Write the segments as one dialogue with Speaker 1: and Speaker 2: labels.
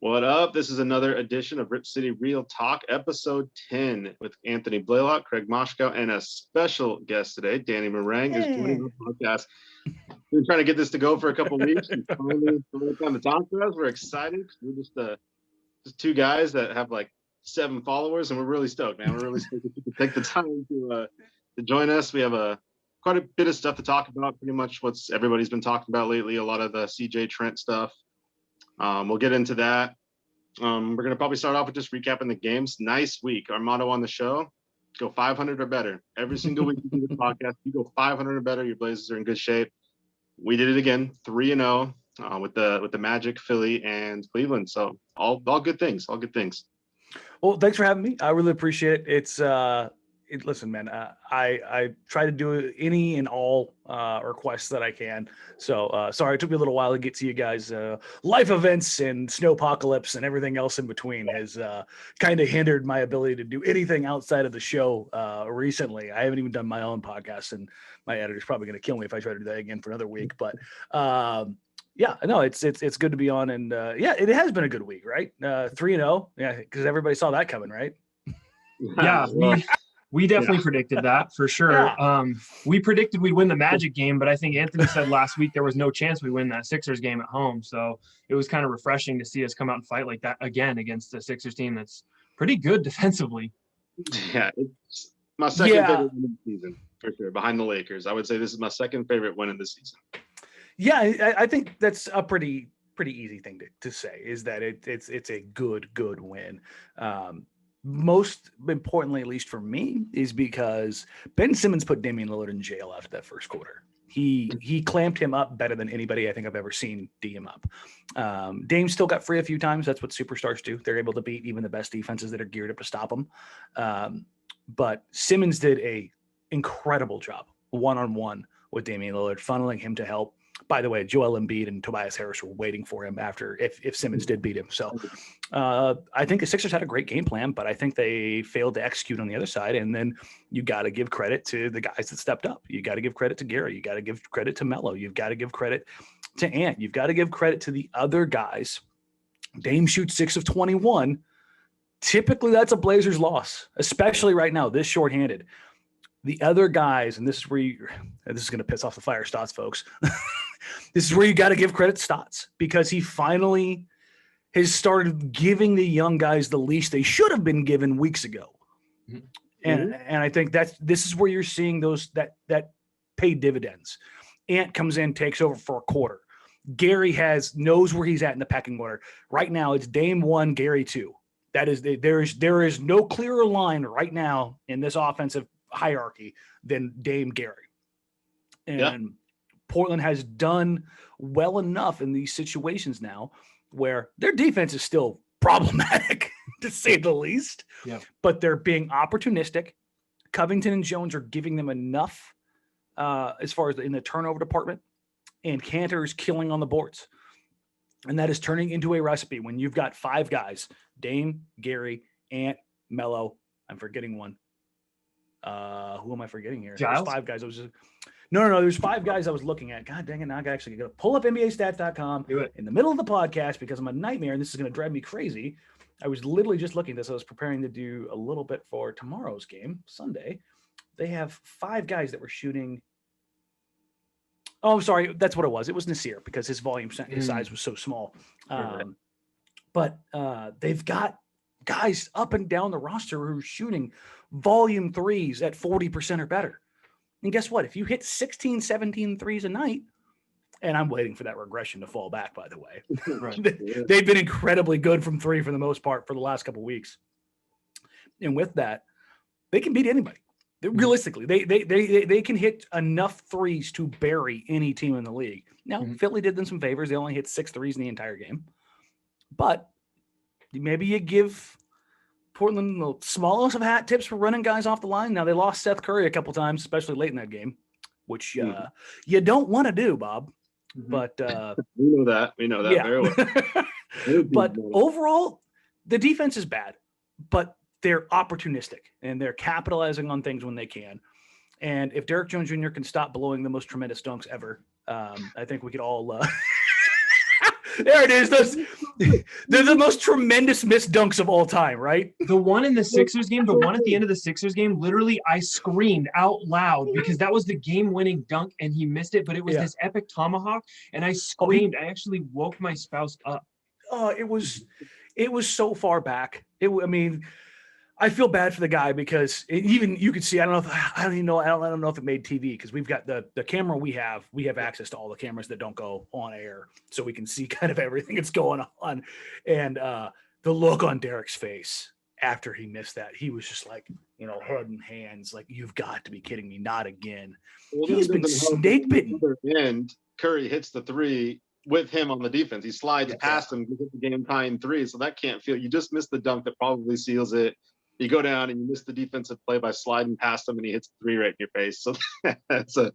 Speaker 1: What up? This is another edition of Rip City Real Talk, episode 10, with Anthony Blaylock, Craig Moshkow, and a special guest today, Danny Marang, is joining the podcast. We've been trying to get this to go for a couple of weeks, and finally time to talk to us. We're excited. We're just two guys that have like 7 followers, and we're really stoked, man. We're really stoked that you could take the time to join us. We have quite a bit of stuff to talk about, pretty much what's everybody's been talking about lately, a lot of the CJ Trent stuff. We'll get into that. We're going to probably start off with just recapping the games. Nice week. Our motto on the show, go 500 or better. Every single week we do this podcast, you go 500 or better, your Blazers are in good shape. We did it again, 3-0 with the Magic, Philly, and Cleveland. So all good things, all good things.
Speaker 2: Well, thanks for having me. I really appreciate it. It's listen, man, I try to do any and all requests that I can. So sorry, it took me a little while to get to you guys. Life events and snowpocalypse and everything else in between has kind of hindered my ability to do anything outside of the show recently. I haven't even done my own podcast, and my editor's probably going to kill me if I try to do that again for another week. But yeah, no, it's good to be on, and yeah, it has been a good week, right? 3-0, yeah, because everybody saw that coming, right?
Speaker 3: Yeah, we definitely predicted that for sure.
Speaker 2: Yeah.
Speaker 3: We predicted we'd win the Magic game, but I think Anthony said last week there was no chance we win that Sixers game at home. So it was kind of refreshing to see us come out and fight like that again against a Sixers team that's pretty good defensively.
Speaker 1: Yeah, it's my second favorite win of the season, for sure, behind the Lakers. I would say this is my second favorite win of the season.
Speaker 2: Yeah, I think that's a pretty easy thing to say, is that it's a good win. Most importantly, at least for me, is because Ben Simmons put Damian Lillard in jail after that first quarter. He clamped him up better than anybody I think I've ever seen D him up. Dame still got free a few times. That's what superstars do. They're able to beat even the best defenses that are geared up to stop them. But Simmons did a incredible job one-on-one with Damian Lillard, funneling him to help. By the way, Joel Embiid and Tobias Harris were waiting for him after if Simmons did beat him. So I think the Sixers had a great game plan, but I think they failed to execute on the other side. And then you got to give credit to the guys that stepped up. You got to give credit to Gary. You got to give credit to Melo. You've got to give credit to Ant. You've got to give credit to the other guys. Dame shoots 6 of 21. Typically, that's a Blazers loss, especially right now, this shorthanded. The other guys, and this is where this is going to piss off the Fire Stotts folks. This is where you got to give credit to Stotts, because he finally has started giving the young guys the leash they should have been given weeks ago. Mm-hmm. And I think this is where you're seeing that pay dividends. Ant comes in, takes over for a quarter. Gary knows where he's at in the pecking order. Right now, it's Dame 1, Gary 2. That is there is no clearer line right now in this offensive hierarchy than Dame Gary. And Portland has done well enough in these situations now where their defense is still problematic, to say the least. Yeah. But they're being opportunistic. Covington and Jones are giving them enough as far as in the turnover department, and Cantor is killing on the boards. And that is turning into a recipe when you've got 5 guys, Dame, Gary, Ant, Melo. I'm forgetting one. Who am I forgetting here?
Speaker 3: Giles?
Speaker 2: There's 5 guys. No. There's 5 guys I was looking at. God dang it. Now I actually got to pull up NBAstats.com in the middle of the podcast because I'm a nightmare and this is going to drive me crazy. I was literally just looking at this. I was preparing to do a little bit for tomorrow's game, Sunday. They have 5 guys that were shooting. Oh, I'm sorry. That's what it was. It was Nasir because his size was so small. But they've got guys up and down the roster who are shooting volume threes at 40% or better. And guess what? If you hit 16, 17 threes a night, and I'm waiting for that regression to fall back, by the way. They've been incredibly good from 3 for the most part for the last couple of weeks. And with that, they can beat anybody. Realistically, they can hit enough threes to bury any team in the league. Now, Philly did them some favors. They only hit 6 threes in the entire game. But maybe you give Portland the smallest of hat tips for running guys off the line. Now, they lost Seth Curry a couple times, especially late in that game, which you don't want to do, Bob. But
Speaker 1: we know that very well.
Speaker 2: But overall, the defense is bad, but they're opportunistic and they're capitalizing on things when they can. And if Derek Jones Jr. can stop blowing the most tremendous dunks ever, I think we could all there it is. They're the most tremendous missed dunks of all time, right?
Speaker 3: The one in the Sixers game, the one at the end of the Sixers game, literally I screamed out loud because that was the game-winning dunk and he missed it, but it was this epic tomahawk and I screamed. I actually woke my spouse up.
Speaker 2: Oh, it was so far back. I mean, I feel bad for the guy because even you could see, I don't know if it made TV because we've got the camera we have access to all the cameras that don't go on air. So we can see kind of everything that's going on. And the look on Derek's face after he missed that, he was just like, head in hands, like, you've got to be kidding me. Not again. Well, he's been snake bitten.
Speaker 1: And Curry hits the three with him on the defense. He slides past him to hit the game tying three. So that can't feel, you just missed the dunk that probably seals it. You go down and you miss the defensive play by sliding past him and he hits three right in your face. So that's a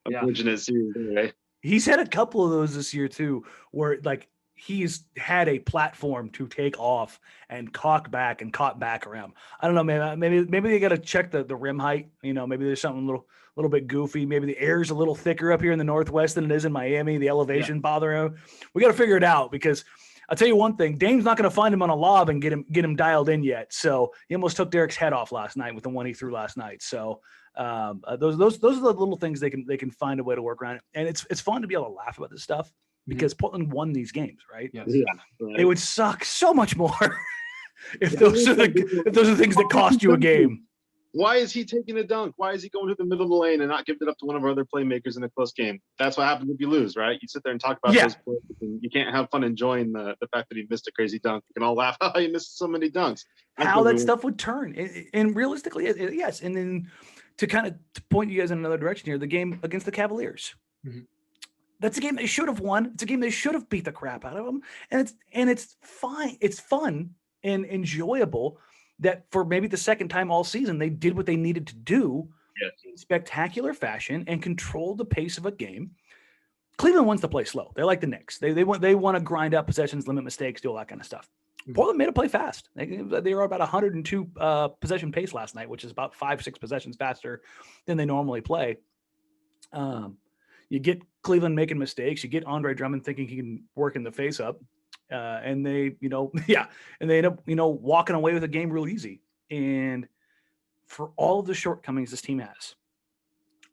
Speaker 1: unfortunate series anyway. He's
Speaker 2: had a couple of those this year too, where like he's had a platform to take off and cock back and caught back around. I don't know, maybe they got to check the rim height. Maybe there's something a little bit goofy. Maybe the air's a little thicker up here in the Northwest than it is in Miami. The elevation bothering him. We got to figure it out because I'll tell you one thing, Dame's not going to find him on a lob and get him dialed in yet. So he almost took Derek's head off last night with the one he threw last night. So those are the little things they can find a way to work around. And it's fun to be able to laugh about this stuff because Portland won these games, right?
Speaker 3: Yes.
Speaker 1: Yeah, right.
Speaker 2: It would suck so much more if those are the things that cost you a game.
Speaker 1: Why is he taking a dunk? Why is he going to the middle of the lane and not giving it up to one of our other playmakers in a close game? That's what happens if you lose, right? You sit there and talk about those plays, and you can't have fun enjoying the fact that he missed a crazy dunk. You can all laugh, he missed so many dunks.
Speaker 2: How that stuff would turn. And realistically, yes. And then to point you guys in another direction here, the game against the Cavaliers. Mm-hmm. That's a game they should have won. It's a game they should have beat the crap out of them. And it's fine. It's fun and enjoyable that for maybe the second time all season, they did what they needed to do in spectacular fashion and control the pace of a game. Cleveland wants to play slow. They're like the Knicks. They want to grind out possessions, limit mistakes, do all that kind of stuff. Mm-hmm. Portland made it play fast. They were about 102 possession pace last night, which is about 5-6 possessions faster than they normally play. You get Cleveland making mistakes. You get Andre Drummond thinking he can work in the face up. And they, and they end up, walking away with the game real easy. And for all of the shortcomings this team has,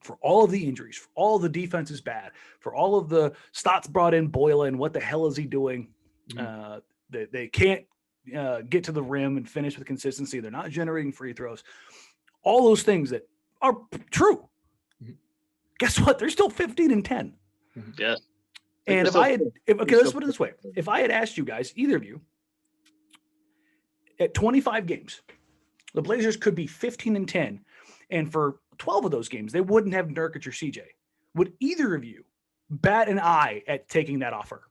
Speaker 2: for all of the injuries, for all the defense is bad, for all of the Stotts brought in Boyla and what the hell is he doing? Mm-hmm. They can't get to the rim and finish with consistency. They're not generating free throws. All those things that are true. Mm-hmm. Guess what? They're still 15-10.
Speaker 1: Mm-hmm. Yeah.
Speaker 2: And let's put it this way. If I had asked you guys, either of you, at 25 games, the Blazers could be 15-10. And for 12 of those games, they wouldn't have Nurkic or CJ. Would either of you bat an eye at taking that offer?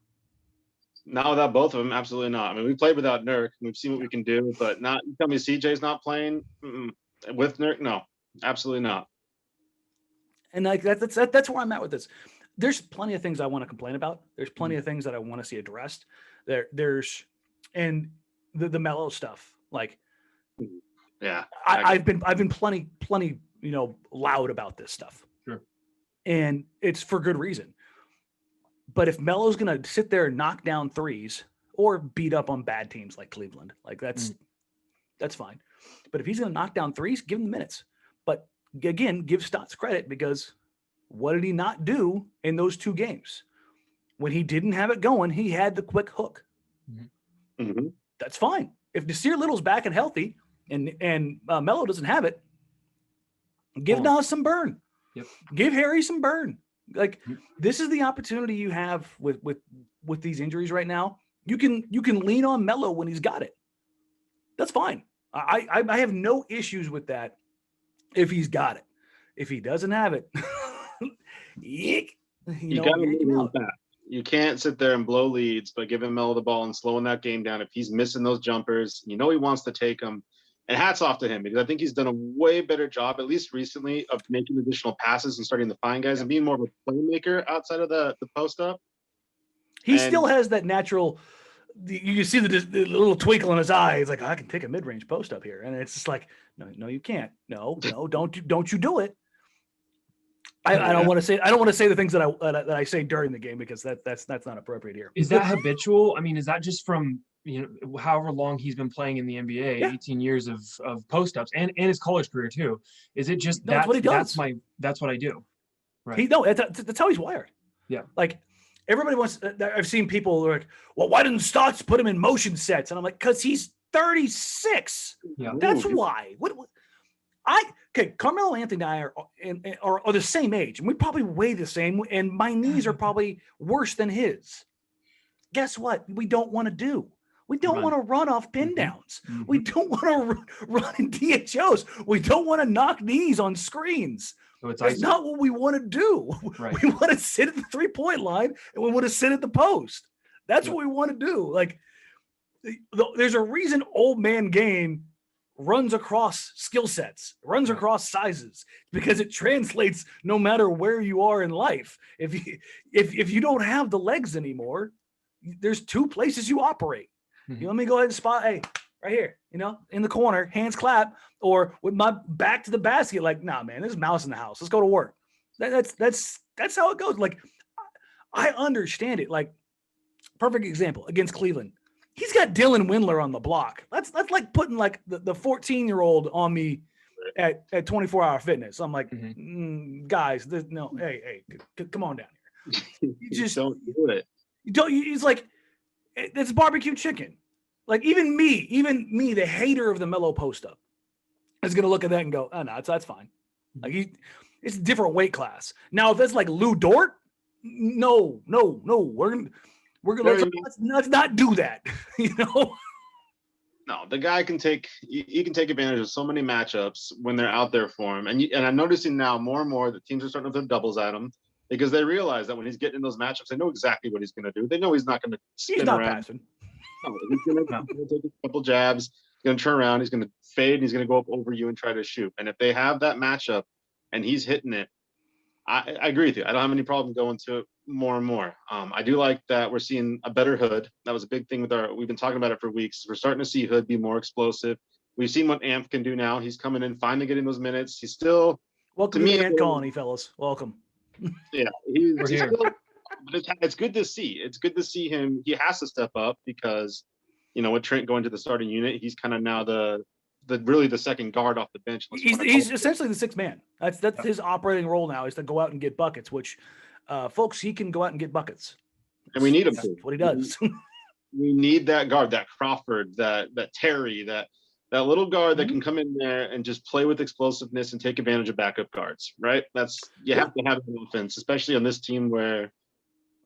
Speaker 1: Not without both of them. Absolutely not. I mean, we played without Nurk. We've seen what we can do, but not, you tell me CJ's not playing with Nurk? No, absolutely not.
Speaker 2: And like that's where I'm at with this. There's plenty of things I want to complain about. There's plenty of things that I want to see addressed. There's the Melo stuff. Like,
Speaker 1: yeah,
Speaker 2: I've been plenty, loud about this stuff.
Speaker 3: Sure. And
Speaker 2: it's for good reason. But if Melo's going to sit there and knock down threes or beat up on bad teams like Cleveland, like that's fine. But if he's going to knock down threes, give him the minutes. But again, give Stotts credit because what did he not do in those two games? When he didn't have it going, he had the quick hook. Mm-hmm. That's fine. If Nasir Little's back and healthy and Melo doesn't have it, give Nas some burn.
Speaker 3: Yep.
Speaker 2: Give Harry some burn. Like, this is the opportunity you have with these injuries right now. You can lean on Melo when he's got it. That's fine. I have no issues with that if he's got it. If he doesn't have it, you
Speaker 1: gotta move that. You can't sit there and blow leads, but giving Melo the ball and slowing that game down. If he's missing those jumpers, he wants to take them. And hats off to him because I think he's done a way better job, at least recently, of making additional passes and starting to find guys and being more of a playmaker outside of the post up.
Speaker 2: He still has that natural. You can see the little twinkle in his eye. He's like, I can take a mid-range post up here, and it's just like, no, you can't. No, don't you do it. I don't want to say the things that I say during the game because that's not appropriate here.
Speaker 3: Is that habitual? I mean, is that just from however long he's been playing in the NBA,
Speaker 2: Yeah.
Speaker 3: 18 years of post-ups and his college career too? Is it just
Speaker 2: that's what he does?
Speaker 3: That's what I do. Right.
Speaker 2: That's how he's wired.
Speaker 3: Yeah.
Speaker 2: Like everybody wants. I've seen people like, well, why didn't Stotts put him in motion sets? And I'm like, because he's 36.
Speaker 3: Yeah.
Speaker 2: That's why. Carmelo Anthony and I are the same age, and we probably weigh the same, and my knees are probably worse than his. Guess what? We don't want to do. We don't want to run off pin downs. Mm-hmm. We don't want to run in DHOs. We don't want to knock knees on screens. So that's not what we want to do. Right. We want to sit at the 3-point line, and we want to sit at the post. That's what we want to do. Like, there's a reason old man game runs across skill sets, runs across sizes, because it translates no matter where you are in life. If you don't have the legs anymore, there's 2 places you operate. Mm-hmm. Let me go ahead and spot, hey, right here, in the corner, hands clap, or with my back to the basket, like, nah, man, there's a mouse in the house. Let's go to work. That's how it goes. Like, I understand it. Like, perfect example against Cleveland. He's got Dylan Windler on the block. That's like putting like the 14-year-old on me at 24-hour fitness. I'm like, guys, hey, come on down here. You just
Speaker 1: don't do it.
Speaker 2: You don't. It's like it's barbecue chicken. Like even me, the hater of the Melo post up, is gonna look at that and go, oh no, that's fine. Like it's a different weight class. Now if that's like Lou Dort, no, we're gonna let's not do that.
Speaker 1: No, the guy can take advantage of so many matchups when they're out there for him, and I'm noticing now more and more that teams are starting to throw doubles at him because they realize that when he's getting in those matchups, they know exactly what he's going to do. They know he's not going to spin around.
Speaker 2: Passing.
Speaker 1: No, he's going to take a couple jabs. He's going to turn around. He's going to fade. And he's going to go up over you and try to shoot. And if they have that matchup and he's hitting it, I agree with you. I don't have any problem going to it more and more. I do like that we're seeing a better Hood. That was a big thing we've been talking about it for weeks. We're starting to see Hood be more explosive. We've seen what Amp can do now. He's coming in, finally getting those minutes. He's still
Speaker 2: welcome to the Ant colony, fellas. Welcome.
Speaker 1: Yeah, he's still, but it's good to see. It's good to see him. He has to step up because, with Trent going to the starting unit, he's kind of now the second guard off the bench.
Speaker 2: He's essentially the 6th man. That's his operating role now, is to go out and get buckets, which folks, he can go out and get buckets.
Speaker 1: And we need him
Speaker 2: to. That's what he does.
Speaker 1: We need that guard, that Crawford, that Terry, that little guard that can come in there and just play with explosiveness and take advantage of backup guards, right? You have to have an offense, especially on this team where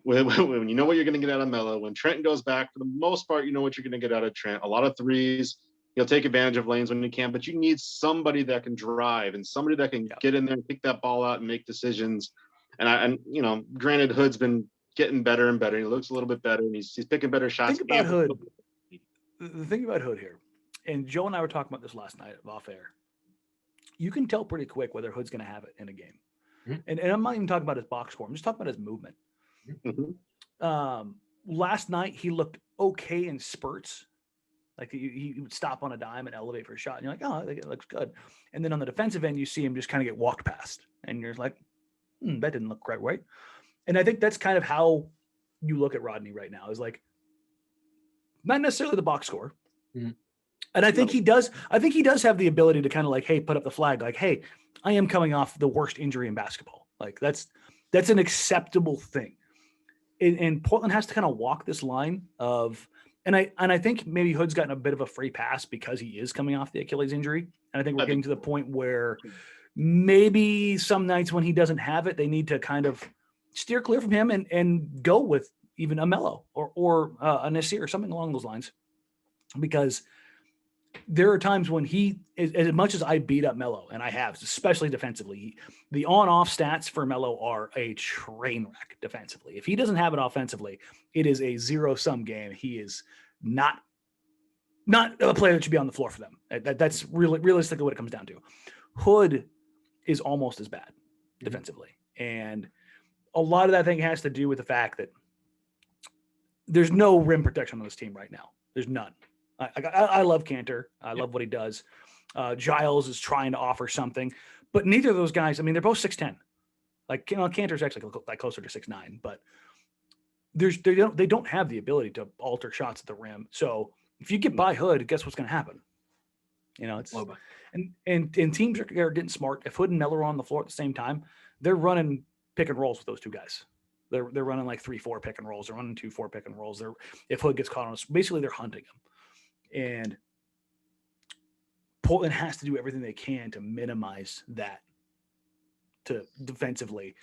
Speaker 1: when you know what you're going to get out of Melo. When Trent goes back, for the most part, you know what you're going to get out of Trent. A lot of threes. He'll take advantage of lanes when he can, but you need somebody that can drive and somebody that can get in there and pick that ball out and make decisions. And granted, Hood's been getting better and better. He looks a little bit better, and he's picking better shots.
Speaker 2: The thing about Hood here, and Joe and I were talking about this last night off air. You can tell pretty quick whether Hood's going to have it in a game. Mm-hmm. And I'm not even talking about his box score. I'm just talking about his movement. Mm-hmm. Last night, he looked okay in spurts. Like he would stop on a dime and elevate for a shot. And you're like, oh, I think it looks good. And then on the defensive end, you see him just kind of get walked past. And you're like, that didn't look quite right. And I think that's kind of how you look at Rodney right now, is like, not necessarily the box score. Mm-hmm. And I think he does have the ability to kind of like, hey, put up the flag. Like, hey, I am coming off the worst injury in basketball. Like that's an acceptable thing. And Portland has to kind of walk this line of, and I think maybe Hood's gotten a bit of a free pass because he is coming off the Achilles injury. And I think we're getting to the point where maybe some nights when he doesn't have it, they need to kind of steer clear from him and go with even a Melo or a Nasir or something along those lines. Because there are times when as much as I beat up Melo, and I have, especially defensively, the on-off stats for Melo are a train wreck defensively. If he doesn't have it offensively, it is a zero-sum game. He is not a player that should be on the floor for them. That's really realistically what it comes down to. Hood is almost as bad defensively. And a lot of that thing has to do with the fact that there's no rim protection on this team right now. There's none. I love Cantor. I love what he does. Giles is trying to offer something, but neither of those guys, I mean, they're both 6'10". Like, Cantor's actually like closer to 6'9", but they don't have the ability to alter shots at the rim. So if you get by Hood, guess what's going to happen? It's and teams are getting smart. If Hood and Melo are on the floor at the same time, they're running pick and rolls with those two guys. They're running like 3-4 pick and rolls. They're running 2-4 pick and rolls. If Hood gets caught on us, basically they're hunting him. And Portland has to do everything they can to minimize that, to defensively,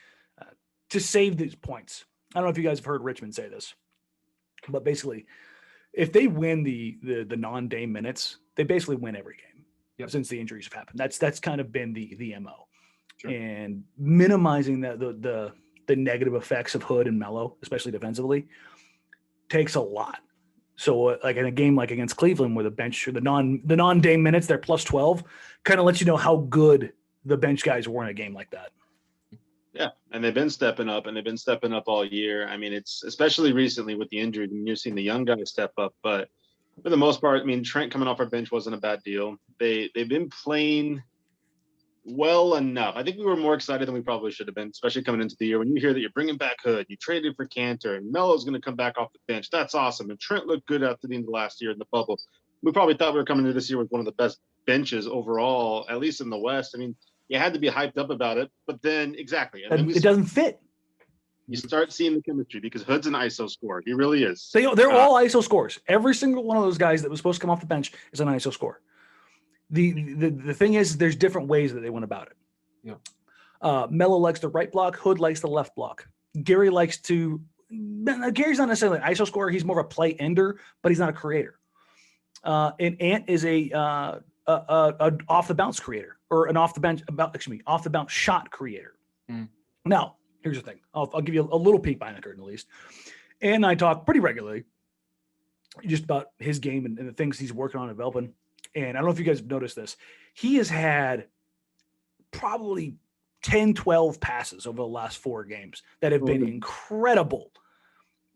Speaker 2: to save these points. I don't know if you guys have heard Richmond say this, but basically, if they win the non-Dame minutes, they basically win every game since the injuries have happened. That's kind of been the MO. Sure. And minimizing the negative effects of Hood and Melo, especially defensively, takes a lot. So like in a game like against Cleveland, where the bench or the non-Dame minutes, they're plus 12, kind of lets you know how good the bench guys were in a game like that.
Speaker 1: Yeah, and they've been stepping up, all year. I mean, it's especially recently with the injury, you're seeing the young guys step up. But for the most part, I mean, Trent coming off our bench wasn't a bad deal. They've been playing well enough. I think we were more excited than we probably should have been, especially coming into the year. When you hear that you're bringing back Hood, you traded for Cantor, and Melo's going to come back off the bench. That's awesome. And Trent looked good after the end of last year in the bubble. We probably thought we were coming into this year with one of the best benches overall, at least in the West. I mean, you had to be hyped up about it, but then exactly. And then
Speaker 2: it doesn't fit.
Speaker 1: You start seeing the chemistry because Hood's an ISO scorer. He really is.
Speaker 2: They're all ISO scorers. Every single one of those guys that was supposed to come off the bench is an ISO scorer. The thing is, there's different ways that they went about it. Yeah. Melo likes the right block. Hood likes the left block. Gary's not necessarily an ISO scorer. He's more of a play ender, but he's not a creator. And Ant is a off the bounce creator, or an off the bounce shot creator. Now, here's the thing. I'll give you a little peek behind the curtain at least. And I talk pretty regularly just about his game and the things he's working on developing. And I don't know if you guys have noticed this. He has had probably 10, 12 passes over the last 4 games that have been incredible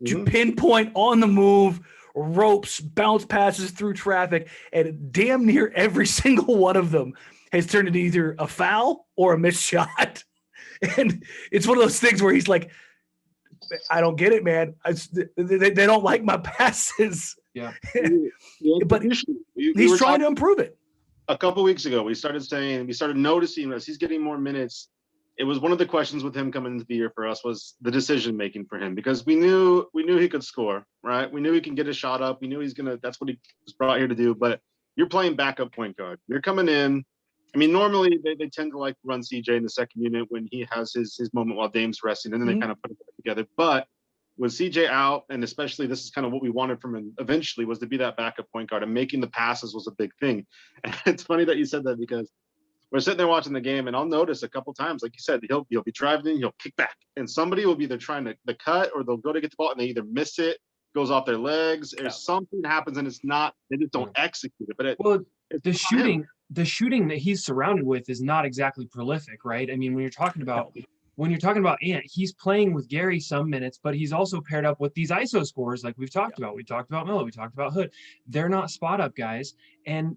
Speaker 2: to pinpoint on the move, ropes, bounce passes through traffic, and damn near every single one of them has turned into either a foul or a missed shot. And it's one of those things where he's like, I don't get it, man. They don't like my passes.
Speaker 3: Yeah.
Speaker 2: But he's trying to improve it.
Speaker 1: A couple weeks ago, we started noticing as he's getting more minutes. It was one of the questions with him coming into the year for us was the decision making for him, because we knew he could score, right? We knew he can get a shot up. We knew that's what he was brought here to do. But you're playing backup point guard. You're coming in. I mean, normally they tend to like run CJ in the second unit when he has his moment while Dame's resting, and then they kind of put it together. But with CJ out, and especially this is kind of what we wanted from him eventually, was to be that backup point guard, and making the passes was a big thing. And it's funny that you said that, because we're sitting there watching the game, and I'll notice a couple times, like you said, he'll be driving in, he'll kick back, and somebody will be either trying to cut, or they'll go to get the ball and they either miss it, goes off their legs, or something happens, and it's not, they just don't execute it. But
Speaker 3: the shooting that he's surrounded with is not exactly prolific, right? I mean, when you're talking about Ant, he's playing with Gary some minutes, but he's also paired up with these ISO scores like we've talked about. We talked about Melo, we talked about Hood. They're not spot up guys. And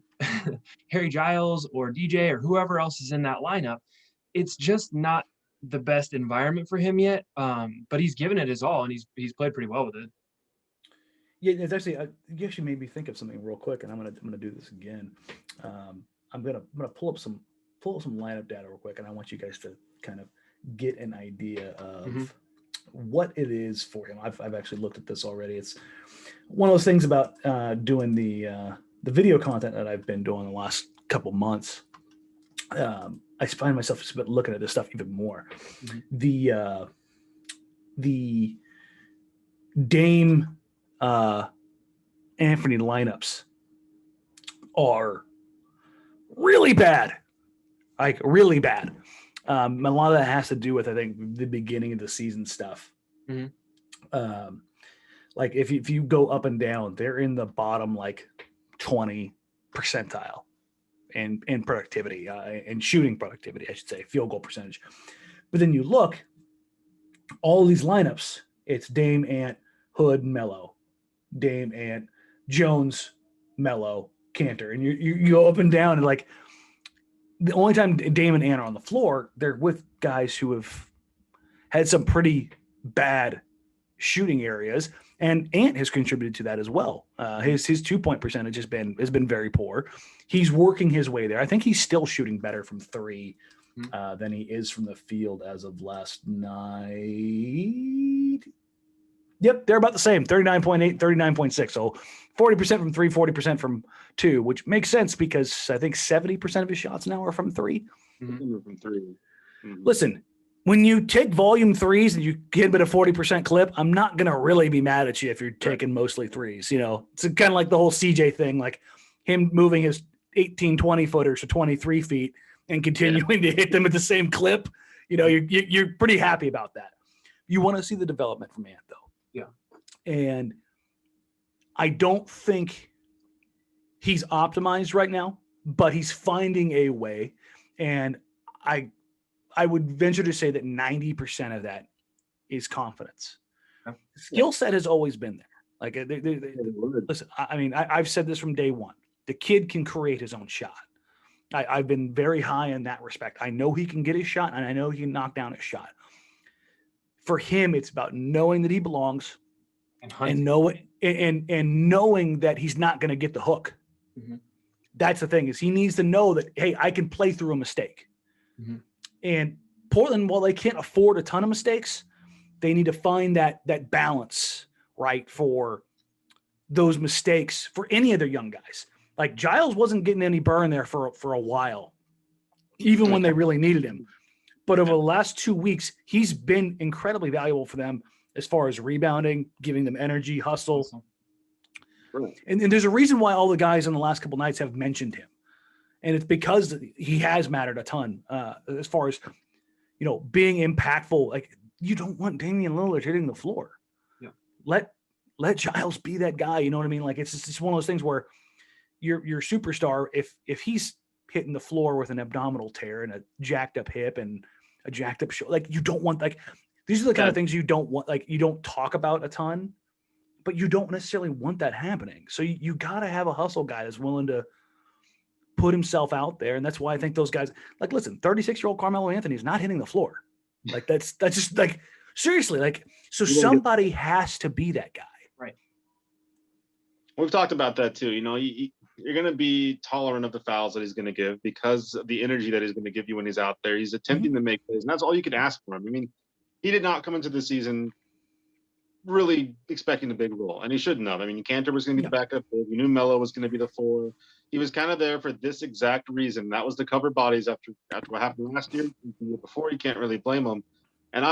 Speaker 3: Harry Giles or DJ or whoever else is in that lineup, it's just not the best environment for him yet. But he's given it his all, and he's played pretty well with it.
Speaker 2: Yeah, it's actually you actually made me think of something real quick, and I'm gonna do this again. I'm gonna pull up some lineup data real quick, and I want you guys to kind of get an idea of what it is for him. I've actually looked at this already. It's one of those things about doing the video content that I've been doing the last couple months. I find myself just looking at this stuff even more. The Dame Anthony lineups are really bad, like really bad. A lot of that has to do with, I think, the beginning of the season stuff. Like if you go up and down, they're in the bottom like 20 percentile in productivity, and shooting productivity, I should say, field goal percentage. But then you look, all these lineups, it's Dame, Ant, Hood, Melo, Dame, Ant, Jones, Melo, Cantor, and you go up and down, and like the only time Dame and Ant are on the floor, they're with guys who have had some pretty bad shooting areas, and Ant has contributed to that as well. His 2-point percentage has been very poor. He's working his way there. I think he's still shooting better from three than he is from the field as of last night. Yep, they're about the same, 39.8, 39.6. So 40% from three, 40% from two, which makes sense because I think 70% of his shots now are from three.
Speaker 1: From three.
Speaker 2: Listen, when you take volume threes and you get at a 40% clip, I'm not going to really be mad at you if you're taking mostly threes. You know, it's kind of like the whole CJ thing, like him moving his 18, 20 footers to 23 feet and continuing to hit them at the same clip. You know, you're pretty happy about that. You want to see the development from Ant, though.
Speaker 3: Yeah.
Speaker 2: And I don't think he's optimized right now, but he's finding a way. And I would venture to say that 90% of that is confidence.
Speaker 3: Yeah.
Speaker 2: Skill set has always been there. Like, listen, I mean, I've said this from day one. The kid can create his own shot. I've been very high in that respect. I know he can get his shot, and I know he can knock down his shot. For him, it's about knowing that he belongs and knowing that he's not going to get the hook.
Speaker 3: Mm-hmm.
Speaker 2: That's the thing, is he needs to know that, hey, I can play through a mistake.
Speaker 3: Mm-hmm.
Speaker 2: And Portland, while they can't afford a ton of mistakes, they need to find that balance, right, for those mistakes for any of their young guys. Like Giles wasn't getting any burn there for a while, even when they really needed him. But over the last 2 weeks, he's been incredibly valuable for them as far as rebounding, giving them energy, hustle. And there's a reason why all the guys in the last couple nights have mentioned him. And it's because he has mattered a ton as far as, you know, being impactful. Like, you don't want Damian Lillard hitting the floor.
Speaker 3: Yeah.
Speaker 2: Let Giles be that guy. You know what I mean? Like, it's just one of those things where your superstar, if he's hitting the floor with an abdominal tear and a jacked up hip and a jacked up shoulder, like, you don't want, like, these are the kind of things you don't want, like, you don't talk about a ton, but you don't necessarily want that happening. So you got to have a hustle guy that's willing to put himself out there. And that's why I think those guys, like, listen, 36-year-old Carmelo Anthony is not hitting the floor. Like, that's just, like, seriously, like, so somebody has to be that guy.
Speaker 3: Right.
Speaker 1: We've talked about that too. You know, you're going to be tolerant of the fouls that he's going to give because of the energy that he's going to give you when he's out there. He's attempting to make plays, and that's all you can ask for him. I mean, he did not come into the season really expecting a big role, and he shouldn't have. I mean, Cantor was going to be the backup. You knew Melo was going to be the 4. He was kind of there for this exact reason. That was to cover bodies after what happened last year. The year before, you can't really blame him. And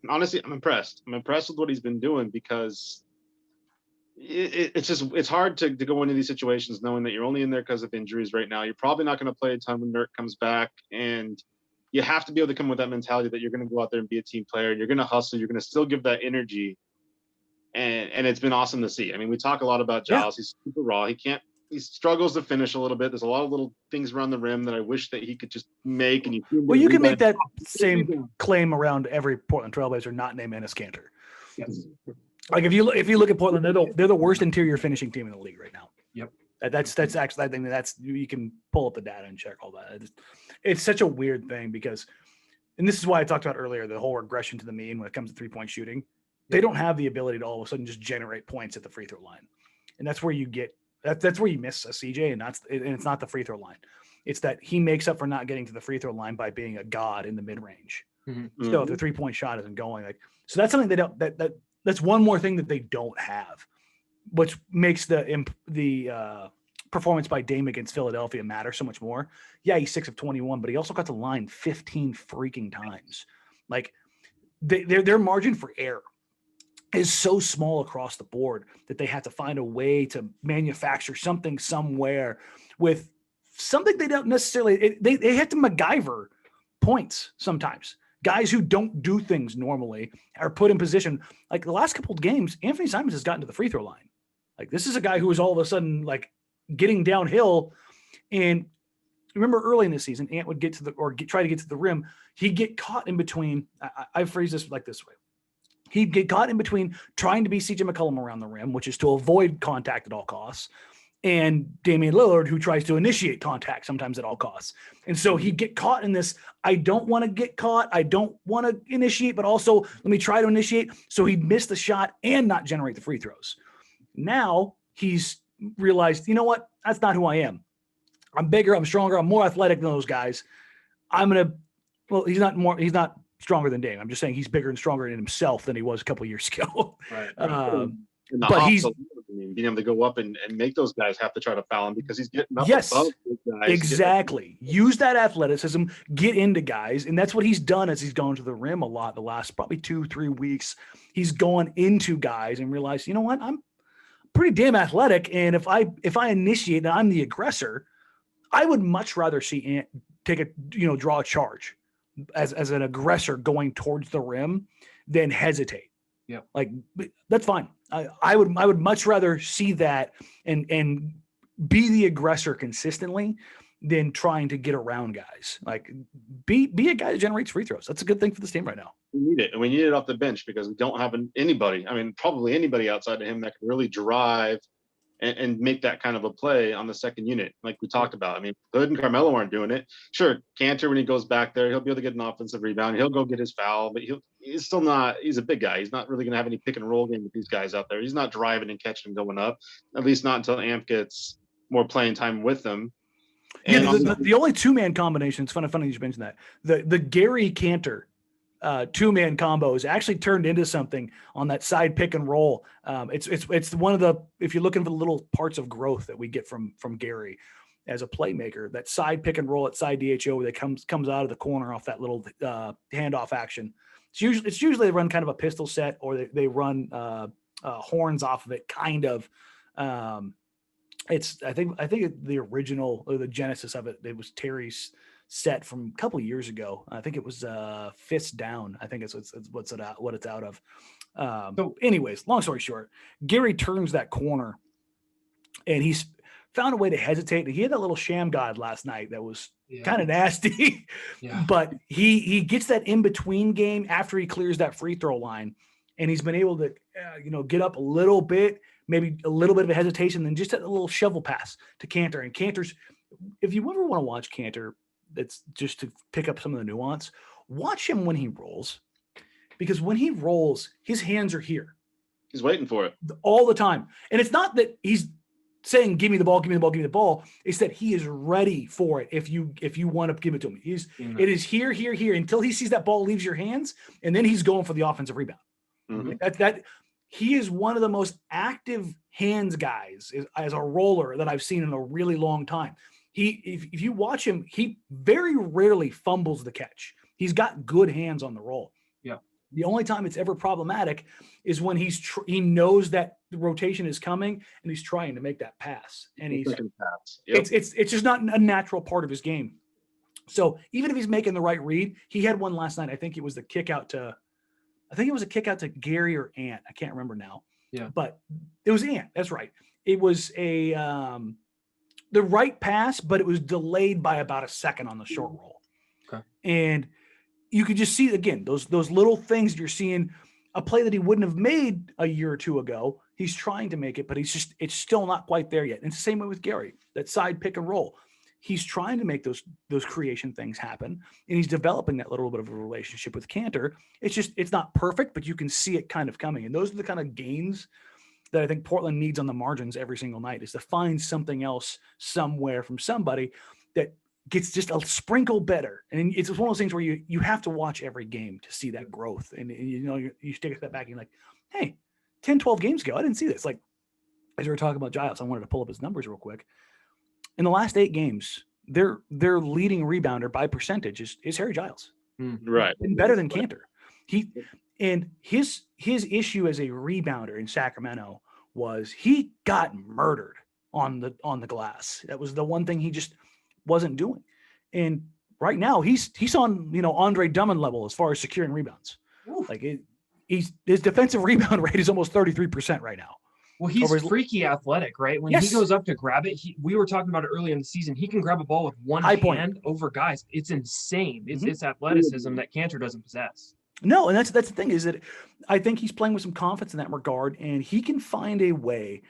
Speaker 1: honestly, I'm impressed. I'm impressed with what he's been doing because it's hard to go into these situations knowing that you're only in there because of injuries right now. You're probably not going to play a ton when Nurk comes back, and you have to be able to come with that mentality that you're going to go out there and be a team player. You're going to hustle. You're going to still give that energy. And it's been awesome to see. I mean, we talk a lot about Giles. He's super raw. He struggles to finish a little bit. There's a lot of little things around the rim that I wish that he could just make. And
Speaker 2: you can make that same claim around every Portland Trailblazer not named Enes Kanter.
Speaker 3: Yes.
Speaker 2: Like, if you look at Portland, they're the worst interior finishing team in the league right now.
Speaker 3: Yep.
Speaker 2: That's actually, I think that's, you can pull up the data and check all that. It's such a weird thing because, and this is why I talked about earlier, the whole regression to the mean when it comes to 3-point shooting. They don't have the ability to all of a sudden just generate points at the free throw line. And that's where you get, that's where you miss a CJ, and it's not the free throw line. It's that he makes up for not getting to the free throw line by being a god in the mid range. Mm-hmm. So if the 3-point shot isn't going, like, so that's something they don't, that's one more thing that they don't have, which makes the performance by Dame against Philadelphia matter so much more. Yeah, he's 6 of 21, but he also got the line 15 freaking times. Like, their margin for error is so small across the board that they have to find a way to manufacture something somewhere with something they don't necessarily, they have to MacGyver points sometimes. Guys who don't do things normally are put in position. Like, the last couple of games, Anthony Simons has gotten to the free throw line. Like, this is a guy who is all of a sudden, like, getting downhill. And remember early in the season, Ant would get to try to get to the rim. He'd get caught in between. I phrase this like this way. He'd get caught in between trying to be CJ McCollum around the rim, which is to avoid contact at all costs, and Damian Lillard, who tries to initiate contact sometimes at all costs. And so he'd get caught in this, I don't want to get caught. I don't want to initiate, but also let me try to initiate. So he'd miss the shot and not generate the free throws. Now he's realized, you know what? That's not who I am. I'm bigger. I'm stronger. I'm more athletic than those guys. He's not stronger than Dame. I'm just saying he's bigger and stronger in himself than he was a couple of years ago.
Speaker 1: Right.
Speaker 2: But he's
Speaker 1: being able to go up and make those guys have to try to foul him because he's getting up
Speaker 2: yes,
Speaker 1: above those guys.
Speaker 2: exactly. Use that athleticism, get into guys, and that's what he's done as he's gone to the rim a lot the last probably 2-3 weeks. He's gone into guys and realized, you know what, I'm pretty damn athletic, and if I initiate and I'm the aggressor, I would much rather see Ant draw a charge as an aggressor going towards the rim than hesitate.
Speaker 3: Yeah,
Speaker 2: like that's fine. I would much rather see that and be the aggressor consistently than trying to get around guys. Like be a guy that generates free throws. That's a good thing for this team right now.
Speaker 1: We need it, and we need it off the bench because we don't have anybody. I mean, probably anybody outside of him that can really drive and make that kind of a play on the second unit, like we talked about. I mean, Hood and Carmelo aren't doing it. Sure, Cantor, when he goes back there, he'll be able to get an offensive rebound. He'll go get his foul, but he's still not – he's a big guy. He's not really going to have any pick-and-roll game with these guys out there. He's not driving and catching and going up, at least not until Amp gets more playing time with them.
Speaker 2: And the only two-man combination – it's funny you just mentioned that. The Gary Cantor two-man combo is actually turned into something on that side pick and roll. It's one of the, if you're looking for the little parts of growth that we get from Gary as a playmaker, that side pick and roll at side DHO that comes out of the corner off that little handoff action. It's usually they run kind of a pistol set, or they run horns off of it, kind of. I think the original or the genesis of it was Terry's set from a couple of years ago. I think it was Fist Down. I think it's what it's out of. So anyways, long story short, Gary turns that corner and he's found a way to hesitate. He had that little sham god last night that was kind of nasty, but he gets that in between game after he clears that free throw line, and he's been able to get up a little bit, maybe a little bit of a hesitation, then just a little shovel pass to Cantor. And Cantor's, if you ever want to watch Cantor, that's just to pick up some of the nuance. Watch him when he rolls, because when he rolls, his hands are here.
Speaker 1: He's waiting for it
Speaker 2: all the time. And it's not that he's saying, give me the ball, give me the ball, give me the ball. It's that he is ready for it. If you want to give it to him, it is here until he sees that ball leaves your hands. And then he's going for the offensive rebound.
Speaker 1: Mm-hmm.
Speaker 2: That he is one of the most active hands guys as a roller that I've seen in a really long time. If you watch him, he very rarely fumbles the catch. He's got good hands on the roll.
Speaker 3: Yeah.
Speaker 2: The only time it's ever problematic is when he knows that the rotation is coming and he's trying to make that pass. And it's just not a natural part of his game. So even if he's making the right read, he had one last night. I think it was a kick out to Gary or Ant. I can't remember now.
Speaker 3: Yeah.
Speaker 2: But it was Ant. That's right. It was the right pass, but it was delayed by about a second on the short roll.
Speaker 3: Okay.
Speaker 2: And you could just see, again, those little things that you're seeing, a play that he wouldn't have made a year or two ago. He's trying to make it, but it's still not quite there yet. And it's the same way with Gary, that side pick and roll. He's trying to make those creation things happen, and he's developing that little bit of a relationship with Cantor. It's not perfect, but you can see it kind of coming. And those are the kind of gains that I think Portland needs on the margins every single night, is to find something else somewhere from somebody that gets just a sprinkle better. And it's one of those things where you have to watch every game to see that growth. And you take a step back and you're like, hey, 10, 12 games ago, I didn't see this. Like, as we were talking about Giles, I wanted to pull up his numbers real quick. In the last 8 games, their leading rebounder by percentage is Harry Giles.
Speaker 1: Right.
Speaker 2: And better than Cantor. His issue as a rebounder in Sacramento was he got murdered on the glass. That was the one thing he just wasn't doing. And right now he's on Andre Drummond level as far as securing rebounds. Oof. Like his defensive rebound rate is almost 33% right now.
Speaker 3: Well, he's freaky athletic, right? When he goes up to grab it, we were talking about it early in the season. He can grab a ball with one hand over guys. It's insane. It's athleticism that Cantor doesn't possess.
Speaker 2: No, and that's the thing, is that I think he's playing with some confidence in that regard, and he can find a way.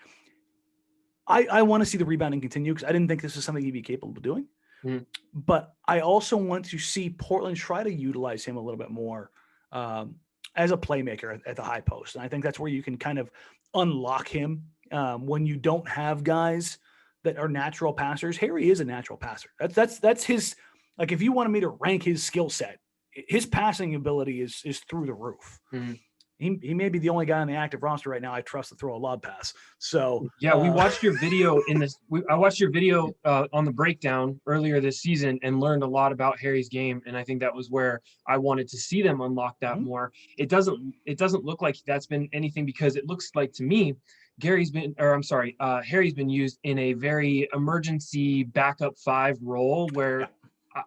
Speaker 2: I want to see the rebounding continue because I didn't think this is something he'd be capable of doing.
Speaker 3: Mhm.
Speaker 2: But I also want to see Portland try to utilize him a little bit more as a playmaker at the high post. And I think that's where you can kind of unlock him when you don't have guys that are natural passers. Harry is a natural passer. That's his, like, if you wanted me to rank his skill set, his passing ability is through the roof.
Speaker 3: Mhm.
Speaker 2: He may be the only guy on the active roster right now I trust to throw a lob pass. So
Speaker 3: yeah, we watched your video in this. I watched your video on the breakdown earlier this season and learned a lot about Harry's game, and I think that was where I wanted to see them unlock that more. It doesn't look like that's been anything, because it looks like to me Harry's been used in a very emergency backup 5 role where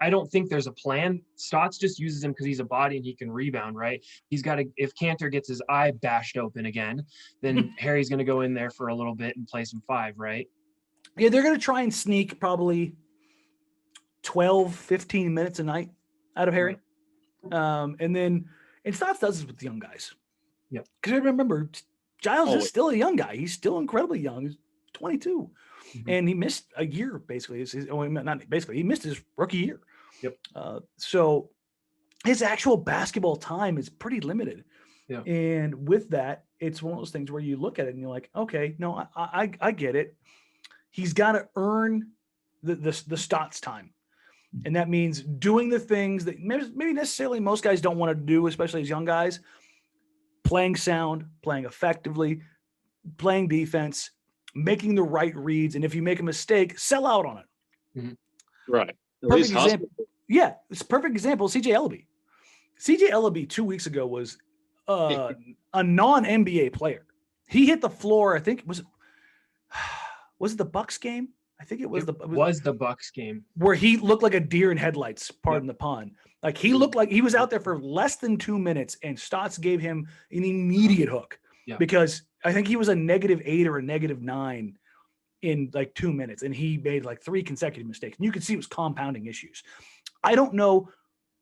Speaker 3: I don't think there's a plan. Stotts just uses him because he's a body and he can rebound, right? He's got to, if Cantor gets his eye bashed open again, then Harry's going to go in there for a little bit and play some 5, right?
Speaker 2: Yeah, they're going to try and sneak probably 12, 15 minutes a night out of Harry. And Stotts does this with the young guys.
Speaker 3: Yeah.
Speaker 2: Because remember, Giles is still a young guy. He's still incredibly young. He's 22. And he missed a year, basically. He missed his rookie year.
Speaker 3: Yep.
Speaker 2: So his actual basketball time is pretty limited.
Speaker 3: Yeah.
Speaker 2: And with that, it's one of those things where you look at it and you're like, okay, no, I get it. He's got to earn the Stotts time. And that means doing the things that maybe necessarily most guys don't want to do, especially as young guys. Playing sound, playing effectively, playing defense, making the right reads, and if you make a mistake, sell out on it.
Speaker 1: Right.
Speaker 2: Perfect example. Yeah, it's a perfect example. CJ Ellaby. CJ Ellaby 2 weeks ago was a non-NBA player. He hit the floor. I think was it the Bucks game? I think it was
Speaker 3: the Bucks game
Speaker 2: where he looked like a deer in headlights. Pardon the pun. Like he looked like he was out there for less than 2 minutes, and Stotts gave him an immediate hook because I think he was a -8 or a -9 in like 2 minutes, and he made like 3 consecutive mistakes. And you could see it was compounding issues. I don't know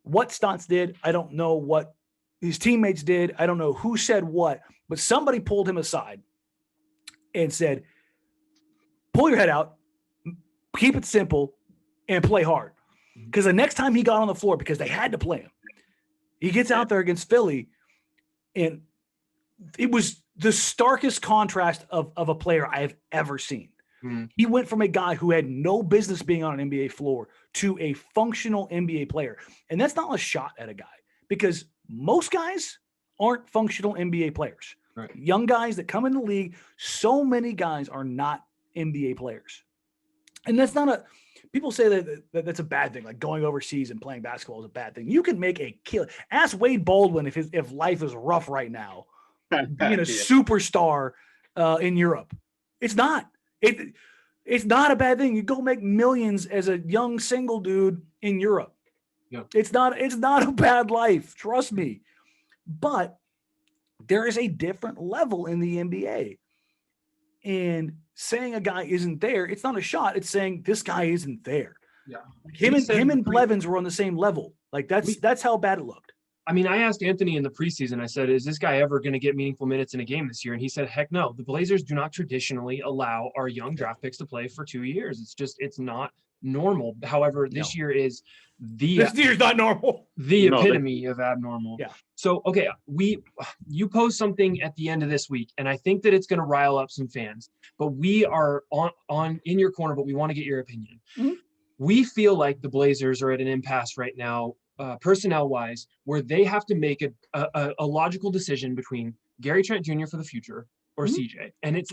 Speaker 2: what Stotts did. I don't know what his teammates did. I don't know who said what, but somebody pulled him aside and said, pull your head out, keep it simple, and play hard. Because the next time he got on the floor, because they had to play him, he gets out there against Philly, and it was the starkest contrast of a player I have ever seen. He went from a guy who had no business being on an NBA floor to a functional NBA player. And that's not a shot at a guy, because most guys aren't functional NBA players.
Speaker 3: Right.
Speaker 2: Young guys that come in the league, so many guys are not NBA players. And that's not people say that that's a bad thing. Like going overseas and playing basketball is a bad thing. You can make a kill. Ask Wade Baldwin if life is rough right now, being a superstar in Europe. It's not. It's not a bad thing. You go make millions as a young single dude in Europe.
Speaker 3: Yeah.
Speaker 2: It's not a bad life. Trust me. But there is a different level in the NBA. And saying a guy isn't there, it's not a shot. It's saying this guy isn't there.
Speaker 3: Yeah.
Speaker 2: Him and Blevins were on the same level. Like that's how bad it looked.
Speaker 3: I mean, I asked Anthony in the preseason, I said, is this guy ever going to get meaningful minutes in a game this year? And he said, heck no. The Blazers do not traditionally allow our young draft picks to play for 2 years. It's not normal. However, this year is
Speaker 2: this year's not normal.
Speaker 3: The epitome of abnormal.
Speaker 2: Yeah.
Speaker 3: So, okay, you post something at the end of this week, and I think that it's going to rile up some fans, but we are on in your corner, but we want to get your opinion.
Speaker 2: Mm-hmm.
Speaker 3: We feel like the Blazers are at an impasse right now, personnel wise, where they have to make a logical decision between Gary Trent Jr. for the future or CJ. And it's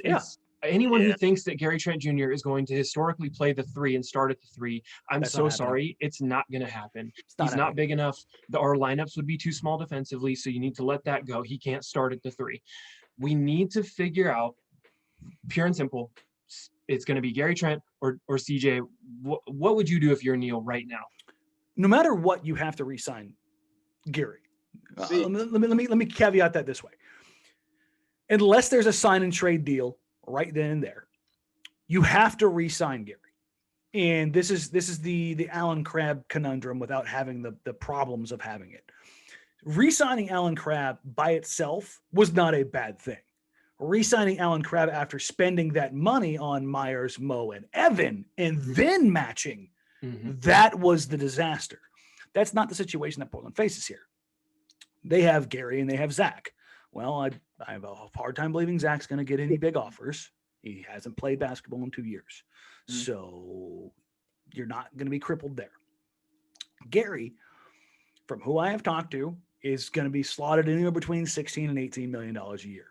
Speaker 3: anyone who thinks that Gary Trent Jr. is going to historically play the 3 and start at the 3, I'm so sorry. It's not going to happen. He's not big enough. Our lineups would be too small defensively, so you need to let that go. He can't start at the 3. We need to figure out, pure and simple, it's going to be Gary Trent or CJ. What would you do if you're Neil right now?
Speaker 2: No matter what, you have to re-sign Gary. Let me caveat that this way. Unless there's a sign and trade deal right then and there, you have to re-sign Gary. And this is the Alan Crabb conundrum without having the problems of having it. Re-signing Alan Crabb by itself was not a bad thing. re-signing Alan Crabb after spending that money on Myers, Mo, and Evan, and then matching, that was the disaster. That's not the situation that Portland faces here. They have Gary and they have Zach. Well, I have a hard time believing Zach's going to get any big offers. He hasn't played basketball in 2 years. So you're not going to be crippled there. Gary, from who I have talked to, is going to be slotted anywhere between $16 and $18 million a year,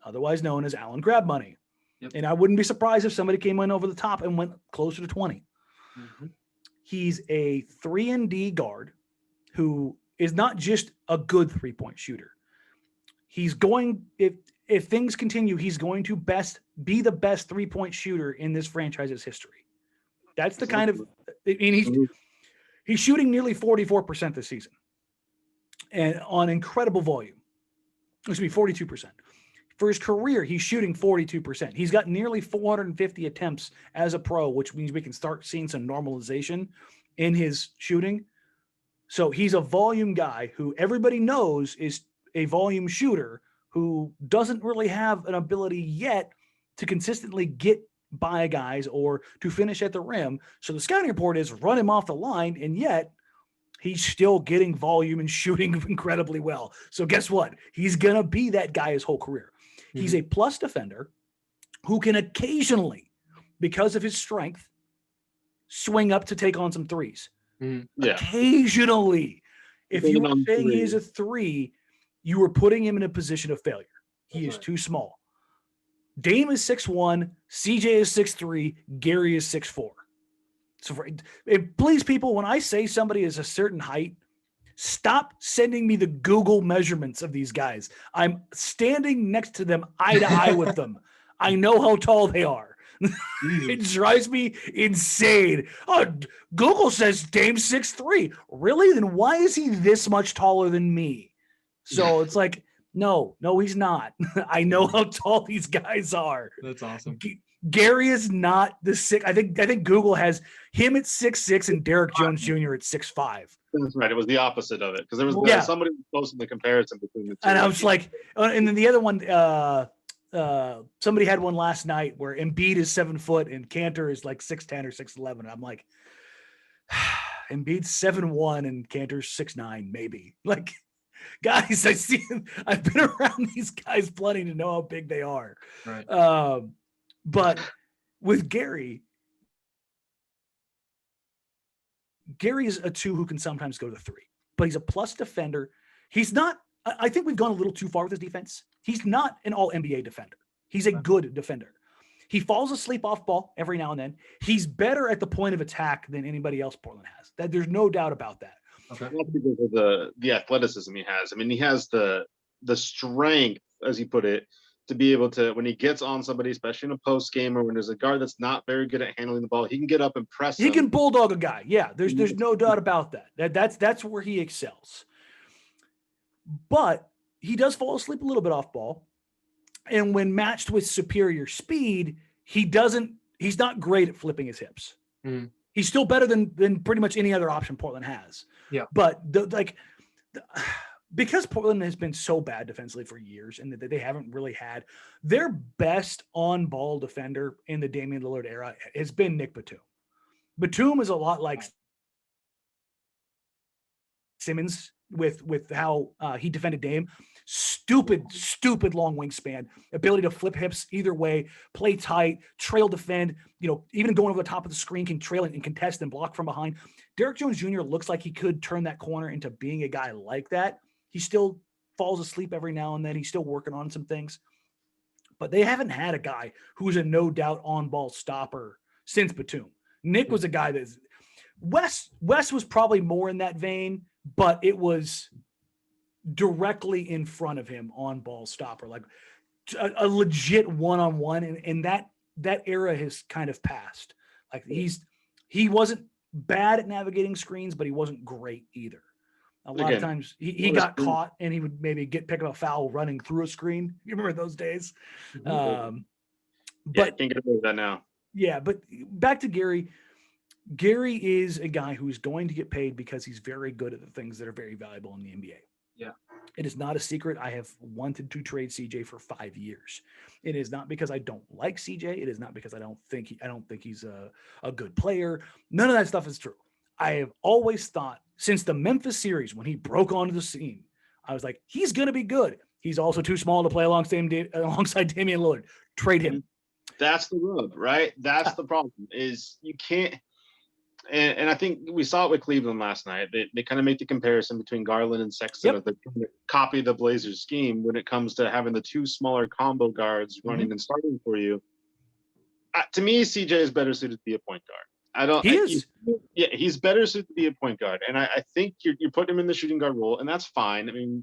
Speaker 2: otherwise known as Alan Crabb money.
Speaker 3: Yep.
Speaker 2: And I wouldn't be surprised if somebody came in over the top and went closer to 20. He's a 3-and-D guard who is not just a good three-point shooter. He's going, if things continue, he's going to be the best three-point shooter in this franchise's history. That's the kind of, I mean, he's shooting nearly 44% this season and on incredible volume. Excuse me, 42%. For his career, he's shooting 42%. He's got nearly 450 attempts as a pro, which means we can start seeing some normalization in his shooting. So he's a volume guy who everybody knows is a volume shooter who doesn't really have an ability yet to consistently get by guys or to finish at the rim. So the scouting report is run him off the line, and yet he's still getting volume and shooting incredibly well. So guess what? He's going to be that guy his whole career. He's a plus defender who can occasionally, because of his strength, swing up to take on some threes. Occasionally. If you were saying he is a 3, you were putting him in a position of failure. He is too small. Dame is 6'1", CJ is 6'3", Gary is 6'4". So please, people, when I say somebody is a certain height, stop sending me the Google measurements of these guys. I'm standing next to them eye to eye with them. I know how tall they are. It drives me insane. Oh, Google says Dame's 6'3". Really? Then why is he this much taller than me? So it's like, no, he's not. I know how tall these guys are.
Speaker 3: That's awesome.
Speaker 2: Gary is not the 6. I think Google has him at 6'6" and Derek Jones Jr. at 6'5".
Speaker 1: That's right. It was the opposite of it because there was somebody posting the comparison between the two.
Speaker 2: And I was like, and then the other one, somebody had one last night where Embiid is 7 foot and Cantor is like 6'10" or 6'11". And I'm like, Embiid's 7'1" and Cantor's 6'9", maybe. Like, guys, I've been around these guys plenty to know how big they are.
Speaker 3: Right.
Speaker 2: But with Gary is a 2 who can sometimes go to 3, but he's a plus defender. He's not, I think we've gone a little too far with his defense. He's not an all NBA defender. He's a good defender. He falls asleep off ball every now and then. He's better at the point of attack than anybody else Portland has. There's no doubt about that.
Speaker 1: Okay. That's because of the athleticism he has. I mean, he has the strength, as you put it, to be able to, when he gets on somebody, especially in a post game or when there's a guard that's not very good at handling the ball, he can get up and press him.
Speaker 2: He can bulldog a guy. Yeah, there's no doubt about that. That's where he excels. But he does fall asleep a little bit off ball. And when matched with superior speed, he's not great at flipping his hips. He's still better than pretty much any other option Portland has.
Speaker 3: Yeah.
Speaker 2: But because Portland has been so bad defensively for years and that they haven't really had their best on-ball defender in the Damian Lillard era has been Nick Batum. Batum is a lot like Simmons with how he defended Dame. Stupid long wingspan, ability to flip hips either way, play tight, trail defend, even going over the top of the screen, can trail and contest and block from behind. Derek Jones Jr. looks like he could turn that corner into being a guy like that. He still falls asleep every now and then. He's still working on some things. But they haven't had a guy who's a no doubt on-ball stopper since Batum. Nick was a guy that's Wes was probably more in that vein, but it was directly in front of him on-ball stopper, like a legit one-on-one. And that era has kind of passed. Like he wasn't bad at navigating screens, but he wasn't great either. A lot of times he got caught and he would maybe pick up a foul running through a screen. You remember those days?
Speaker 1: But can't get away with that now.
Speaker 2: Yeah, but back to Gary. Gary is a guy who's going to get paid because he's very good at the things that are very valuable in the NBA.
Speaker 3: Yeah.
Speaker 2: It is not a secret. I have wanted to trade CJ for 5 years. It is not because I don't like CJ. It is not because I don't think he's a good player. None of that stuff is true. I have always thought since the Memphis series when he broke onto the scene, I was like, he's going to be good. He's also too small to play alongside Damian Lillard. Trade him.
Speaker 1: That's the rub, right? That's the problem is you can't. And I think we saw it with Cleveland last night. They kind of make the comparison between Garland and Sexton. Yep. They're trying to copy the Blazers scheme when it comes to having the two smaller combo guards running and starting for you. To me, CJ is better suited to be a point guard. He's better suited to be a point guard. And I think you're putting him in the shooting guard role, and that's fine. I mean,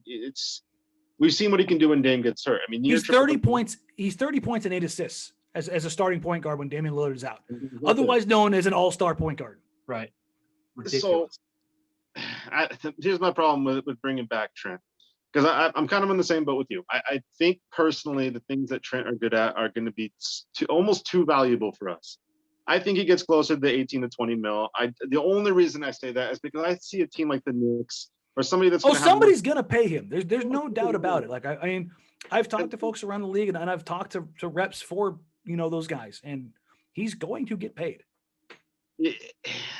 Speaker 1: we've seen what he can do when Dame gets hurt. I mean,
Speaker 2: he's 30 points. He's 30 points and 8 assists as a starting point guard when Damian Lillard is out, otherwise known as an all-star point guard.
Speaker 3: Right.
Speaker 1: Ridiculous. So here's my problem with bringing back Trent, because I'm kind of in the same boat with you. I think personally the things that Trent are good at are going to be almost too valuable for us. I think he gets closer to the 18 to 20 mil. The only reason I say that is because I see a team like the Knicks or somebody that's
Speaker 2: somebody's going to pay him. There's no doubt about it. Like I mean, I've talked to folks around the league and I've talked to reps for those guys, and he's going to get paid.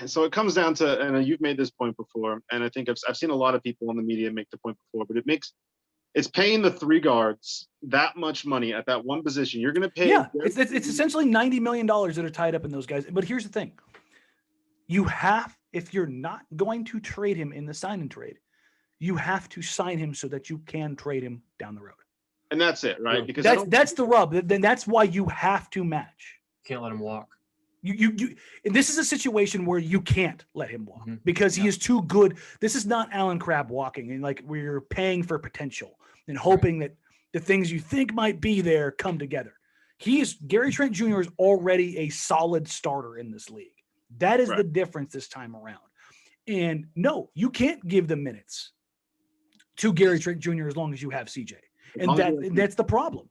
Speaker 1: So it comes down to, and you've made this point before, and I think I've seen a lot of people in the media make the point before, but it's paying the 3 guards that much money at that one position. You're going to pay.
Speaker 2: Yeah, it's essentially $90 million that are tied up in those guys. But here's the thing: if you're not going to trade him in the sign and trade, you have to sign him so that you can trade him down the road.
Speaker 1: And that's it, right? Because
Speaker 2: that's the rub. Then that's why you have to match.
Speaker 3: Can't let him walk.
Speaker 2: This is a situation where you can't let him walk because he is too good. This is not Alan Crabb walking and like where you're paying for potential and hoping that the things you think might be there come together. Gary Trent Jr. is already a solid starter in this league. That is the difference this time around. And no, you can't give the minutes to Gary Trent Jr. as long as you have CJ. And that's the problem.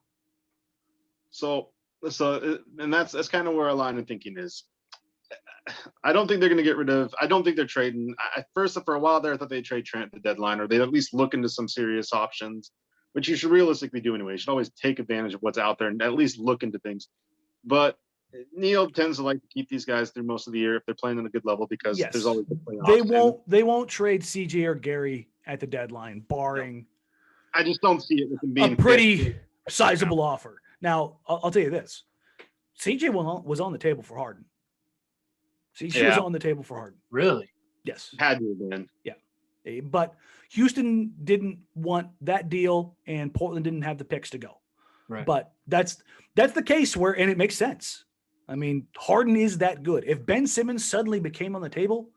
Speaker 1: So that's kind of where our line of thinking is. I don't think they're going to get rid of. I don't think they're trading. For a while there, I thought they'd trade Trent at the deadline, or they'd at least look into some serious options, which you should realistically do anyway. You should always take advantage of what's out there and at least look into things. But Neil tends to like to keep these guys through most of the year if they're playing at a good level because there's always a playoff.
Speaker 2: They won't trade CJ or Gary at the deadline, barring.
Speaker 1: I just don't see it with them being
Speaker 2: a pretty sizable offer. Now, I'll tell you this. CJ was on the table for Harden. CJ was on the table for Harden.
Speaker 3: Really?
Speaker 2: Yes.
Speaker 1: Had to have been.
Speaker 2: Yeah. But Houston didn't want that deal, and Portland didn't have the picks to go.
Speaker 3: Right.
Speaker 2: But that's the case and it makes sense. I mean, Harden is that good. If Ben Simmons suddenly became on the table,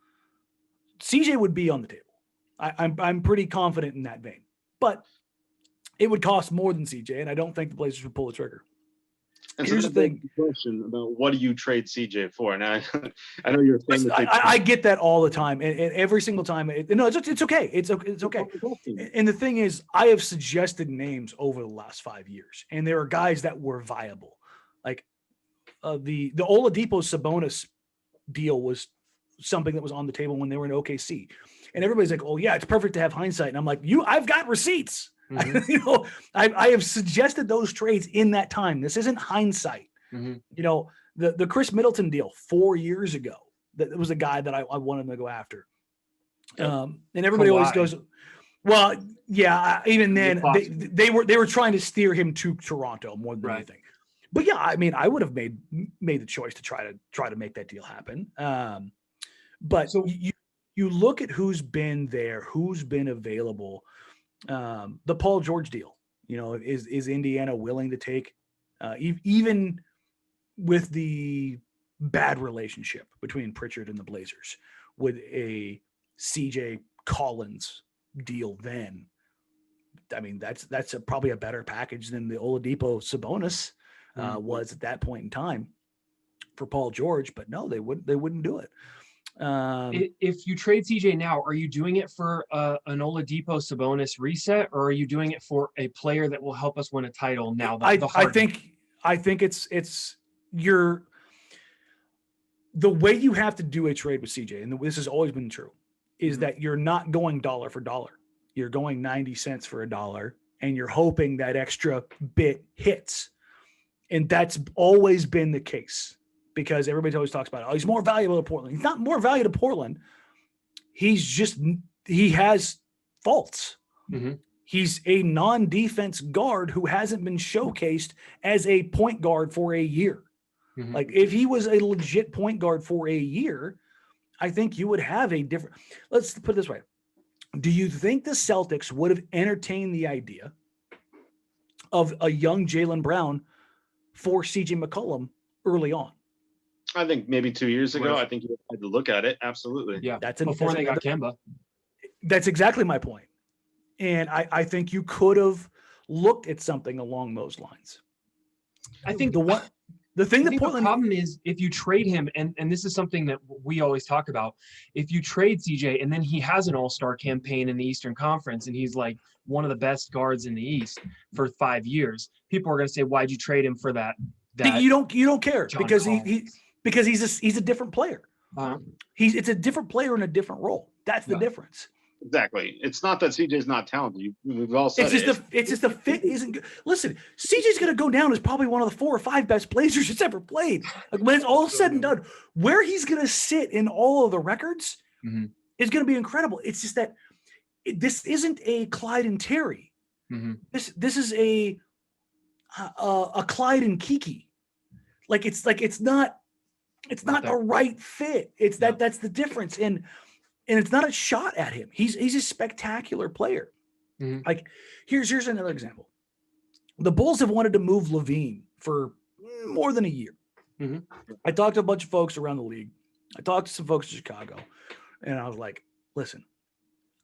Speaker 2: CJ would be on the table. I'm pretty confident in that vein. But it would cost more than CJ, and I don't think the Blazers would pull the trigger.
Speaker 1: And here's the thing: question about what do you trade CJ for? And I know you're saying
Speaker 2: I get that all the time, and every single time. It's okay. It's okay. And the thing is, I have suggested names over the last 5 years, and there are guys that were viable. Like the Oladipo Sabonis deal was something that was on the table when they were in OKC, and everybody's like, "Oh yeah, it's perfect to have hindsight." And I'm like, I've got receipts. Mm-hmm. I have suggested those trades in that time. This isn't hindsight. Mm-hmm. The Chris Middleton deal 4 years ago, that was a guy that I wanted to go after. And everybody always goes, well, yeah, even then they were trying to steer him to Toronto more than anything. But yeah, I mean, I would have made the choice to try to make that deal happen. But so you look at who's been there, who's been available. The Paul George deal, is Indiana willing to take, even with the bad relationship between Pritchard and the Blazers, with a CJ Collins deal then? I mean, that's probably a better package than the Oladipo Sabonis was at that point in time for Paul George. But no, they wouldn't do it.
Speaker 3: If you trade CJ now, are you doing it for an Oladipo Sabonis reset, or are you doing it for a player that will help us win a title now? I think it's the way you have to do a trade with CJ, and this has always been true, is that you're not going dollar for dollar.
Speaker 2: you're going 90 cents for $1 and you're hoping that extra bit hits. And that's always been the case because everybody always talks about, oh, he's more valuable to Portland. He's not more valuable to Portland. He has faults.
Speaker 3: Mm-hmm.
Speaker 2: He's a non-defense guard who hasn't been showcased as a point guard for a year.
Speaker 3: Mm-hmm.
Speaker 2: Like if he was a legit point guard for a year, I think you would have a different, let's put it this way. Do you think the Celtics would have entertained the idea of a young Jaylen Brown for CJ McCollum early on?
Speaker 1: I think maybe 2 years ago,
Speaker 3: Right.
Speaker 1: I think you had to look at it. Absolutely.
Speaker 3: Yeah.
Speaker 2: That's
Speaker 3: Before they got Kemba.
Speaker 2: That's exactly my point. And I think you could have looked at something along those lines.
Speaker 3: I think
Speaker 2: the thing that
Speaker 3: the
Speaker 2: Portland
Speaker 3: problem is if you trade him, and this is something that we always talk about, if you trade CJ and then he has an all-star campaign in the Eastern Conference and he's like one of the best guards in the East for 5 years, people are going to say, why'd you trade him for that
Speaker 2: you don't care
Speaker 3: John
Speaker 2: because
Speaker 3: Collins.
Speaker 2: because he's a different player.
Speaker 3: Uh-huh.
Speaker 2: It's a different player in a different role. That's the difference.
Speaker 1: Exactly. It's not that CJ's not talented. We've all said
Speaker 2: It's just the fit isn't good. Listen, CJ's going to go down as probably one of the 4 or 5 best Blazers that's ever played. Like when it's all said and done, where he's going to sit in all of the records
Speaker 3: Mm-hmm.
Speaker 2: is going to be incredible. It's just that this isn't a Clyde and Terry.
Speaker 3: Mm-hmm.
Speaker 2: This is a Clyde and Kiki. It's not a right fit. That's the difference. And it's not a shot at him. He's a spectacular player.
Speaker 3: Mm-hmm.
Speaker 2: Like here's another example. The Bulls have wanted to move Levine for more than a year.
Speaker 3: Mm-hmm.
Speaker 2: I talked to a bunch of folks around the league. I talked to some folks in Chicago, and I was like, listen,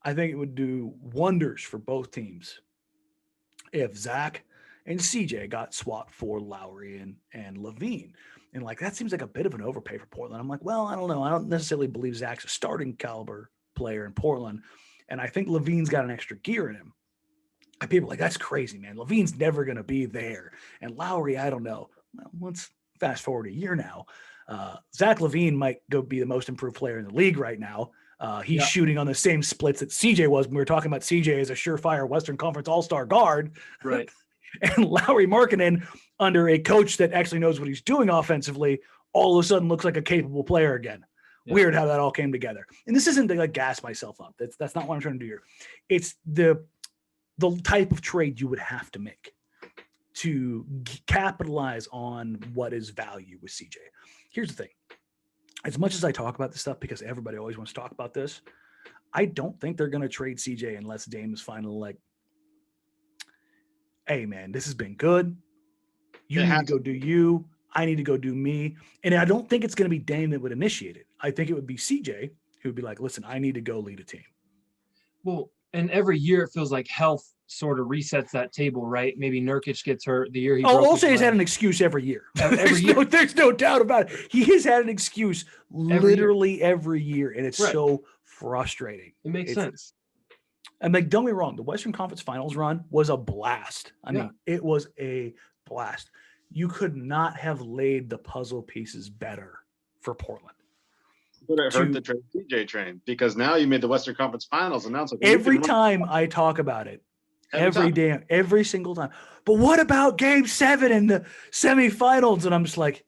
Speaker 2: I think it would do wonders for both teams if Zach and CJ got swapped for Lowry and Levine. And like, that seems like a bit of an overpay for Portland. I'm like, well, I don't know. I don't necessarily believe Zach's a starting caliber player in Portland. And I think Levine's got an extra gear in him. And people are like, that's crazy, man. Levine's never going to be there. And Lowry, I don't know. Well, let's fast forward a year now. Zach LaVine might go be the most improved player in the league right now. He's shooting on the same splits that CJ was when we were talking about CJ as a surefire Western Conference All-Star guard.
Speaker 3: Right.
Speaker 2: And Lowry Markkanen, under a coach that actually knows what he's doing offensively, all of a sudden looks like a capable player again. Yeah. Weird how that all came together. And this isn't to like gas myself up. That's not what I'm trying to do here. It's the type of trade you would have to make to capitalize on what is value with CJ. Here's the thing. As much as I talk about this stuff, because everybody always wants to talk about this, I don't think they're going to trade CJ unless Dame is finally like, hey, man, this has been good. You need to go do you. I need to go do me. And I don't think it's going to be Dame that would initiate it. I think it would be CJ who would be like, listen, I need to go lead a team.
Speaker 3: Well, and every year it feels like health sort of resets that table, right? Maybe Nurkic gets hurt the year he broke
Speaker 2: Olshey has had an excuse every year. There's no doubt about it. He has had an excuse literally every year, and it's so frustrating.
Speaker 3: It makes sense.
Speaker 2: And like, don't get me wrong, the Western Conference Finals run was a blast. I mean, it was a blast. You could not have laid the puzzle pieces better for Portland.
Speaker 1: But it hurt the trade CJ train because now you made the Western Conference Finals, and now it's like
Speaker 2: every time I talk about it, every single time. But what about Game 7 in the semifinals? And I'm just like,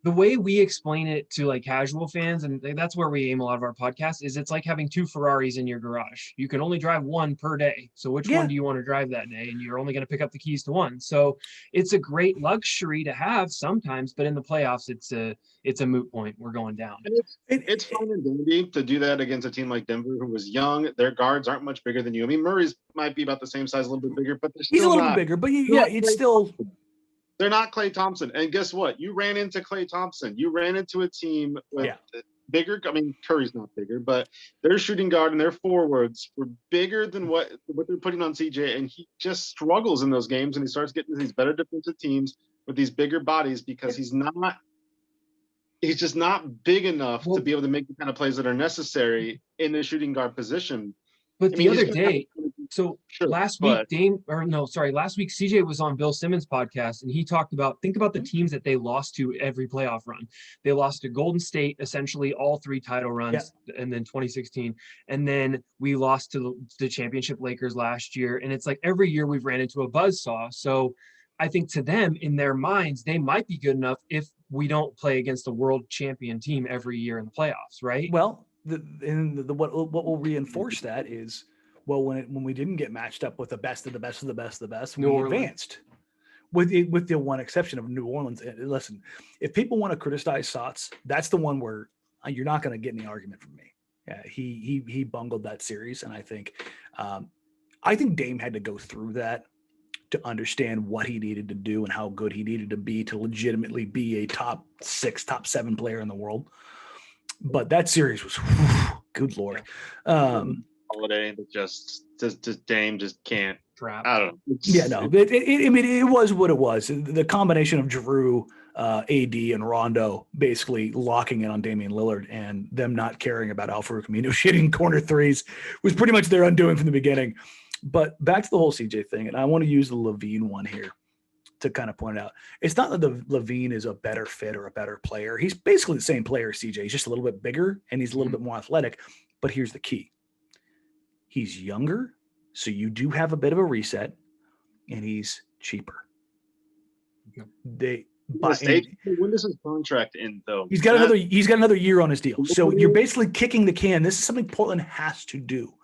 Speaker 3: the way we explain it to like casual fans, and that's where we aim a lot of our podcasts, is it's like having 2 Ferraris in your garage. You can only drive one per day. So which one do you want to drive that day? And you're only going to pick up the keys to one. So it's a great luxury to have sometimes, but in the playoffs, it's a moot point. We're going down.
Speaker 1: It's fun and dandy to do that against a team like Denver, who was young. Their guards aren't much bigger than you. I mean, Murray's might be about the same size, a little bit bigger, but
Speaker 2: he's a little bit bigger. But it's still.
Speaker 1: They're not Klay Thompson. And guess what? You ran into Klay Thompson. You ran into a team with bigger. I mean, Curry's not bigger, but their shooting guard and their forwards were bigger than what they're putting on CJ. And he just struggles in those games, and he starts getting these better defensive teams with these bigger bodies because he's just not big enough to be able to make the kind of plays that are necessary in the shooting guard position.
Speaker 3: But the other day, So
Speaker 1: Sure,
Speaker 3: last
Speaker 1: but
Speaker 3: week, last week CJ was on Bill Simmons' podcast, and he talked about think about the teams that they lost to every playoff run. They lost to Golden State, essentially all 3 title runs, and then 2016, and then we lost to the championship Lakers last year. And it's like every year we've ran into a buzzsaw. So I think to them, in their minds, they might be good enough if we don't play against a world champion team every year in the playoffs, right?
Speaker 2: Well, what will reinforce that is, well, when we didn't get matched up with the best of the best of the best of the best,
Speaker 3: New
Speaker 2: we
Speaker 3: Orleans.
Speaker 2: advanced. With the one exception of New Orleans. Listen, if people want to criticize Sots, that's the one where you're not going to get any argument from me. Yeah, he bungled that series, and I think Dame had to go through that to understand what he needed to do and how good he needed to be to legitimately be a top 6, top 7 player in the world. But that series was, good Lord.
Speaker 1: Holiday that just Dame just can't.
Speaker 3: Trap.
Speaker 1: I don't know.
Speaker 2: It was what it was. The combination of Drew, AD, and Rondo basically locking in on Damian Lillard and them not caring about Al-Farouq Aminu shooting corner threes was pretty much their undoing from the beginning. But back to the whole CJ thing, and I want to use the Levine one here to kind of point out. It's not that the Levine is a better fit or a better player. He's basically the same player as CJ. He's just a little bit bigger and he's a little bit more athletic. But here's the key. He's younger, so you do have a bit of a reset, and he's cheaper.
Speaker 1: When does his contract end, though?
Speaker 2: He's got another year on his deal. So you're basically kicking the can. This is something Portland has to do.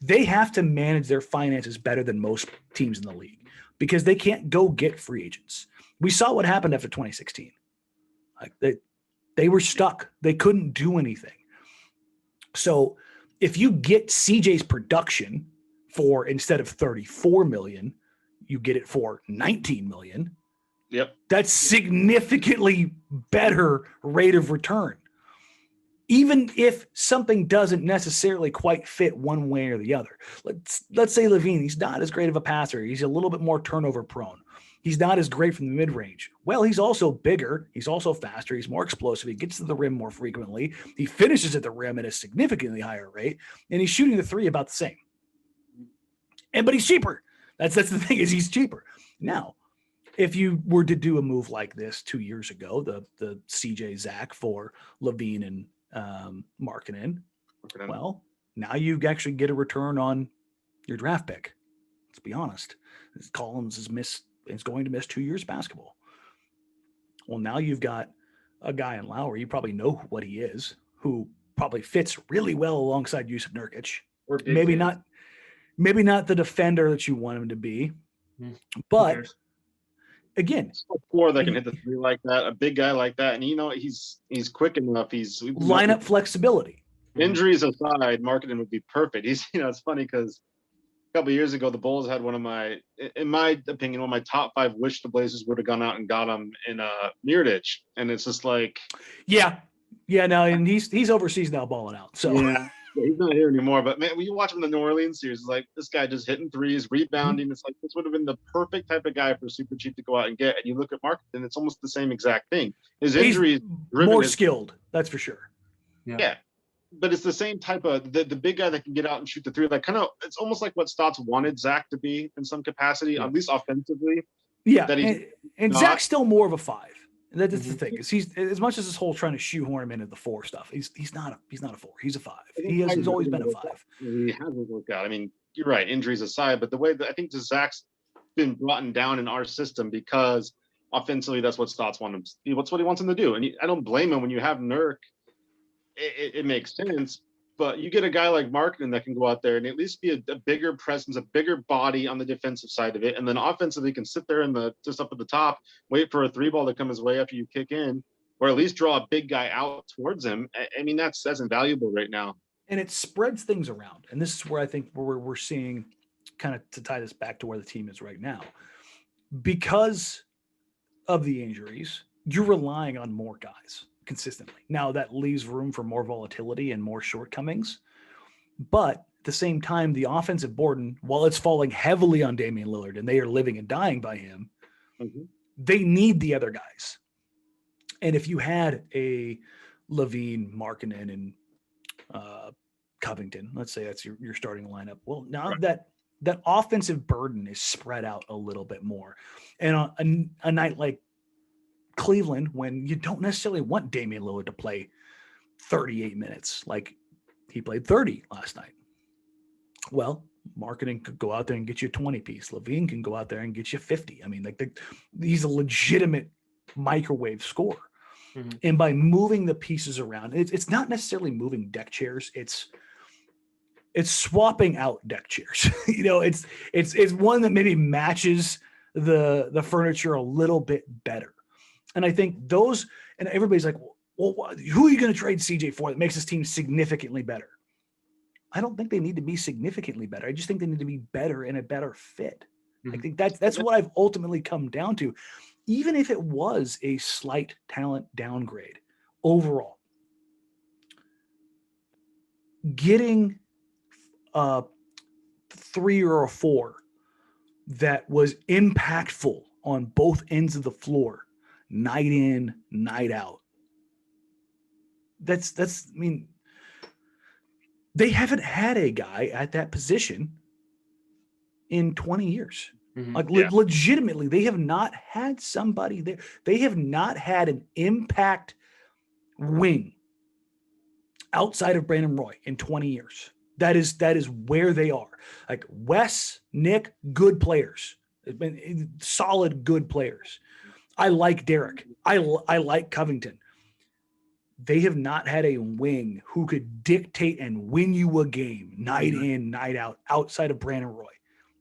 Speaker 2: They have to manage their finances better than most teams in the league because they can't go get free agents. We saw what happened after 2016. Like they were stuck. They couldn't do anything. So if you get CJ's production for, instead of 34 million, you get it for 19 million.
Speaker 1: Yep. That's
Speaker 2: significantly better rate of return. Even if something doesn't necessarily quite fit one way or the other. Let's say Levine, he's not as great of a passer. He's a little bit more turnover prone. He's not as great from the mid-range. Well, he's also bigger. He's also faster. He's more explosive. He gets to the rim more frequently. He finishes at the rim at a significantly higher rate, and he's shooting the 3 about the same. But he's cheaper. That's the thing, is he's cheaper. Now, if you were to do a move like this 2 years ago, the CJ Zach for Levine and Markkanen, well, now you actually get a return on your draft pick. Let's be honest. Collins is going to miss 2 years of basketball. Well, now you've got a guy in Lowry, you probably know what he is, who probably fits really well alongside Yusuf Nurkic. Maybe not the defender that you want him to be, but again,
Speaker 1: four that can hit the 3 like that, a big guy like that, and he's quick enough. He's
Speaker 2: lineup flexibility.
Speaker 1: Injuries aside, Markkanen would be perfect. He's it's funny because a couple of years ago, the Bulls had in my opinion, one of my top 5 wish the Blazers would have gone out and got him in Mirotic. And it's just like,
Speaker 2: no, and he's overseas now balling out. So
Speaker 1: he's not here anymore. But man, when you watch him in the New Orleans series, it's like this guy just hitting threes, rebounding. It's like this would have been the perfect type of guy for super cheap to go out and get. And you look at Markkanen, and it's almost the same exact thing. His injuries
Speaker 2: more skilled, that's for sure.
Speaker 1: Yeah. But it's the same type of the big guy that can get out and shoot the 3. Like it's almost like what Stotts wanted Zach to be in some capacity, at least offensively.
Speaker 2: Yeah, and Zach's still more of a 5. That's the thing, is he's, as much as this whole trying to shoehorn him into the 4 stuff, he's not a 4. He's a 5. He's always been a 5.
Speaker 1: He hasn't worked out. I mean, you're right, injuries aside, but the way that I think Zach's been brought down in our system because offensively, that's what Stotts wants him. What's what he wants him to do, and I don't blame him when you have Nurk. It makes sense, but you get a guy like Markkanen that can go out there and at least be a bigger presence, a bigger body on the defensive side of it, and then offensively can sit there just up at the top, wait for a 3 ball to come his way after you kick in, or at least draw a big guy out towards him. I mean, that's invaluable right now.
Speaker 2: And it spreads things around, and this is where I think we're seeing, kind of to tie this back to where the team is right now, because of the injuries, you're relying on more guys consistently. Now that leaves room for more volatility and more shortcomings. But at the same time, the offensive board, while it's falling heavily on Damian Lillard and they are living and dying by him, they need the other guys. And if you had a Levine, Markkanen, and Covington, let's say that's your starting lineup. Well, now that that offensive burden is spread out a little bit more. And on a night like Cleveland, when you don't necessarily want Damian Lillard to play 38 minutes, like he played 30 last night. Well, marketing could go out there and get you a 20 piece. Levine can go out there and get you 50. I mean, he's a legitimate microwave scorer.
Speaker 3: Mm-hmm.
Speaker 2: And by moving the pieces around, it's not necessarily moving deck chairs. It's swapping out deck chairs. It's one that maybe matches the furniture a little bit better. And I think those, and everybody's like, well, who are you going to trade CJ for that makes this team significantly better? I don't think they need to be significantly better. I just think they need to be better and a better fit. Mm-hmm. I think that's what I've ultimately come down to. Even if it was a slight talent downgrade overall, getting a 3 or a 4 that was impactful on both ends of the floor, night in, night out. I mean, they haven't had a guy at that position in 20 years. Mm-hmm. Like legitimately, they have not had somebody there. They have not had an impact wing outside of Brandon Roy in 20 years. That is where they are. Like Wes, Nick, good players. It's been solid, good players. I like Derek. I like Covington. They have not had a wing who could dictate and win you a game night in, night out, outside of Brandon Roy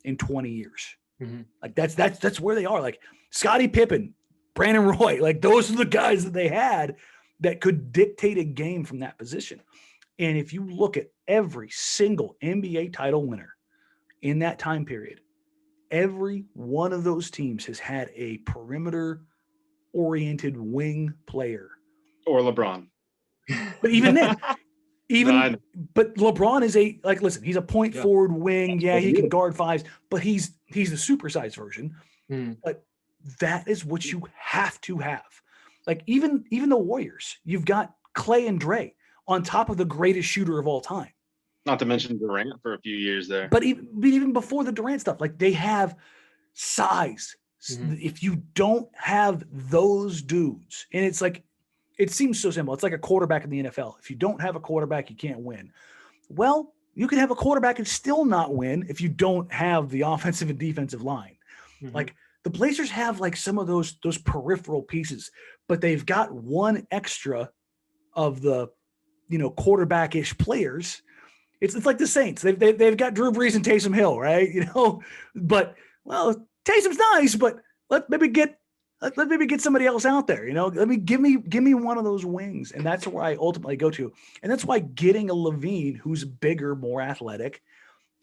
Speaker 2: in 20 years. Mm-hmm. Like that's where they are. Like Scottie Pippen, Brandon Roy, like those are the guys that they had that could dictate a game from that position. And if you look at every single NBA title winner in that time period, every one of those teams has had a perimeter-oriented wing player.
Speaker 1: Or LeBron.
Speaker 2: But even then, but LeBron is listen, he's a point forward wing. Yeah, he can guard fives, but he's the supersized version. But that is what you have to have. Like even the Warriors, you've got Clay and Dre on top of the greatest shooter of all time.
Speaker 1: Not to mention Durant for a few years there.
Speaker 2: But even before the Durant stuff, like they have size. Mm-hmm. If you don't have those dudes, and it's like, it seems so simple. It's like a quarterback in the NFL. If you don't have a quarterback, you can't win. Well, you can have a quarterback and still not win if you don't have the offensive and defensive line. Mm-hmm. Like the Blazers have like some of those peripheral pieces, but they've got one extra of the, quarterback-ish players. It's like the Saints. They've got Drew Brees and Taysom Hill, right? But Taysom's nice, but let maybe get somebody else out there. Give me one of those wings, and that's where I ultimately go to. And that's why getting a Levine who's bigger, more athletic,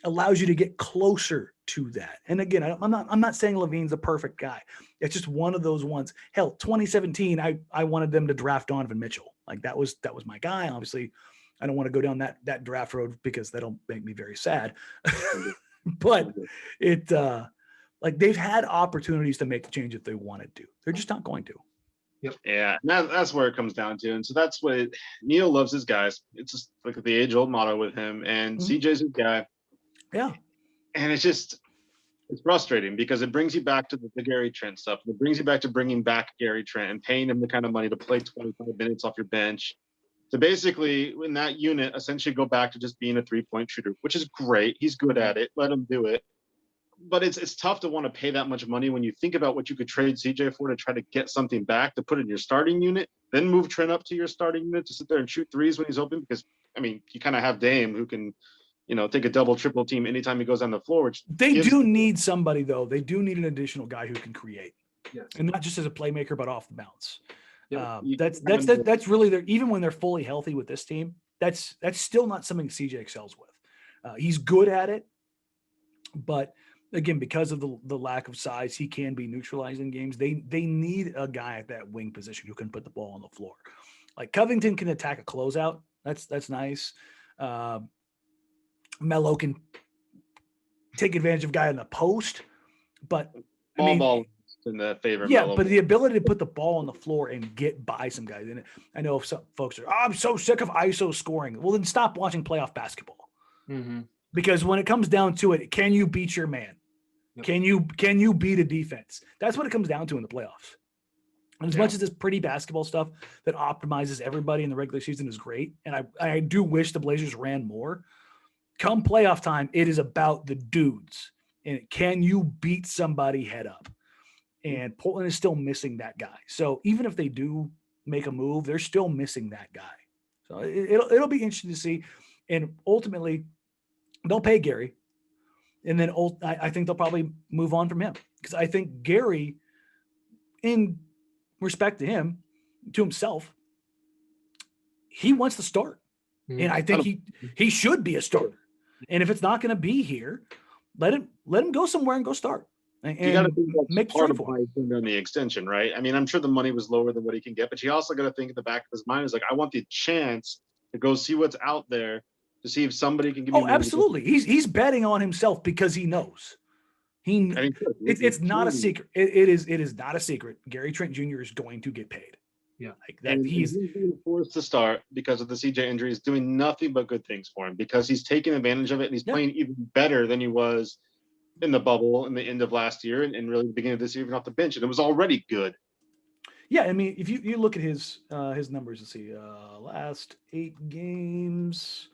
Speaker 2: allows you to get closer to that. And again, I'm not saying Levine's the perfect guy. It's just one of those ones. Hell, 2017, I wanted them to draft Donovan Mitchell. Like that was my guy. Obviously, I don't want to go down that draft road because that'll make me very sad. But it like they've had opportunities to make the change if they wanted to. They're just not going to.
Speaker 1: Yep. Yeah, that's where it comes down to. And so that's what Neil loves his guys. It's just like the age-old motto with him. And CJ's his guy.
Speaker 2: Yeah.
Speaker 1: And it's frustrating because it brings you back to the Gary Trent stuff. It brings you back to bringing back Gary Trent and paying him the kind of money to play 25 minutes off your bench. So basically, in that unit, essentially go back to just being a three-point shooter, which is great. He's good at it. Let him do it. But it's tough to want to pay that much money when you think about what you could trade CJ for to try to get something back to put in your starting unit, then move Trent up to your starting unit to sit there and shoot threes when he's open. Because, you kind of have Dame who can, take a double, triple team anytime he goes on the floor. Which
Speaker 2: they do need somebody, though. They do need an additional guy who can create. Yes. And not just as a playmaker, but off the bounce. Yeah, that's really their, even when they're fully healthy with this team, that's still not something CJ excels with. He's good at it, but again, because of the lack of size, he can be neutralized in games. They need a guy at that wing position who can put the ball on the floor. Like Covington can attack a closeout. That's nice. Melo can take advantage of a guy in the post, but
Speaker 1: ball in the favor.
Speaker 2: Yeah, but the ability to put the ball on the floor and get by some guys. And I know some folks are, I'm so sick of ISO scoring. Well, then stop watching playoff basketball.
Speaker 3: Mm-hmm.
Speaker 2: Because when it comes down to it, can you beat your man?
Speaker 3: Yep.
Speaker 2: Can you beat a defense? That's what it comes down to in the playoffs. And as much as this pretty basketball stuff that optimizes everybody in the regular season is great, and I do wish the Blazers ran more, come playoff time, it is about the dudes. And can you beat somebody head up? And Portland is still missing that guy. So even if they do make a move, they're still missing that guy. So it'll be interesting to see. And ultimately, they'll pay Gary. And then I think they'll probably move on from him. Because I think Gary, in respect to him, to himself, he wants to start.
Speaker 3: Mhm.
Speaker 2: And I think he should be a starter. And if it's not going to be here, let him go somewhere and go start. And
Speaker 1: you got to think that's
Speaker 2: make
Speaker 1: part
Speaker 2: straight
Speaker 1: of
Speaker 2: for
Speaker 1: why
Speaker 2: him.
Speaker 1: he's been on the extension, right? I mean, I'm sure the money was lower than what he can get, but you also got to think in the back of his mind is like, I want the chance to go see what's out there to see if somebody can give me.
Speaker 2: Oh, absolutely. He's betting on himself because he knows. It's not a secret. It is not a secret. Gary Trent Jr. is going to get paid.
Speaker 3: Yeah.
Speaker 2: Like that.
Speaker 1: And he's being forced to start because of the CJ injury is doing nothing but good things for him because he's taking advantage of it and he's playing even better than he was in the bubble in the end of last year and really the beginning of this year, even off the bench. And it was already good.
Speaker 2: Yeah, I mean, if you look at his numbers, let's see, last 8 games.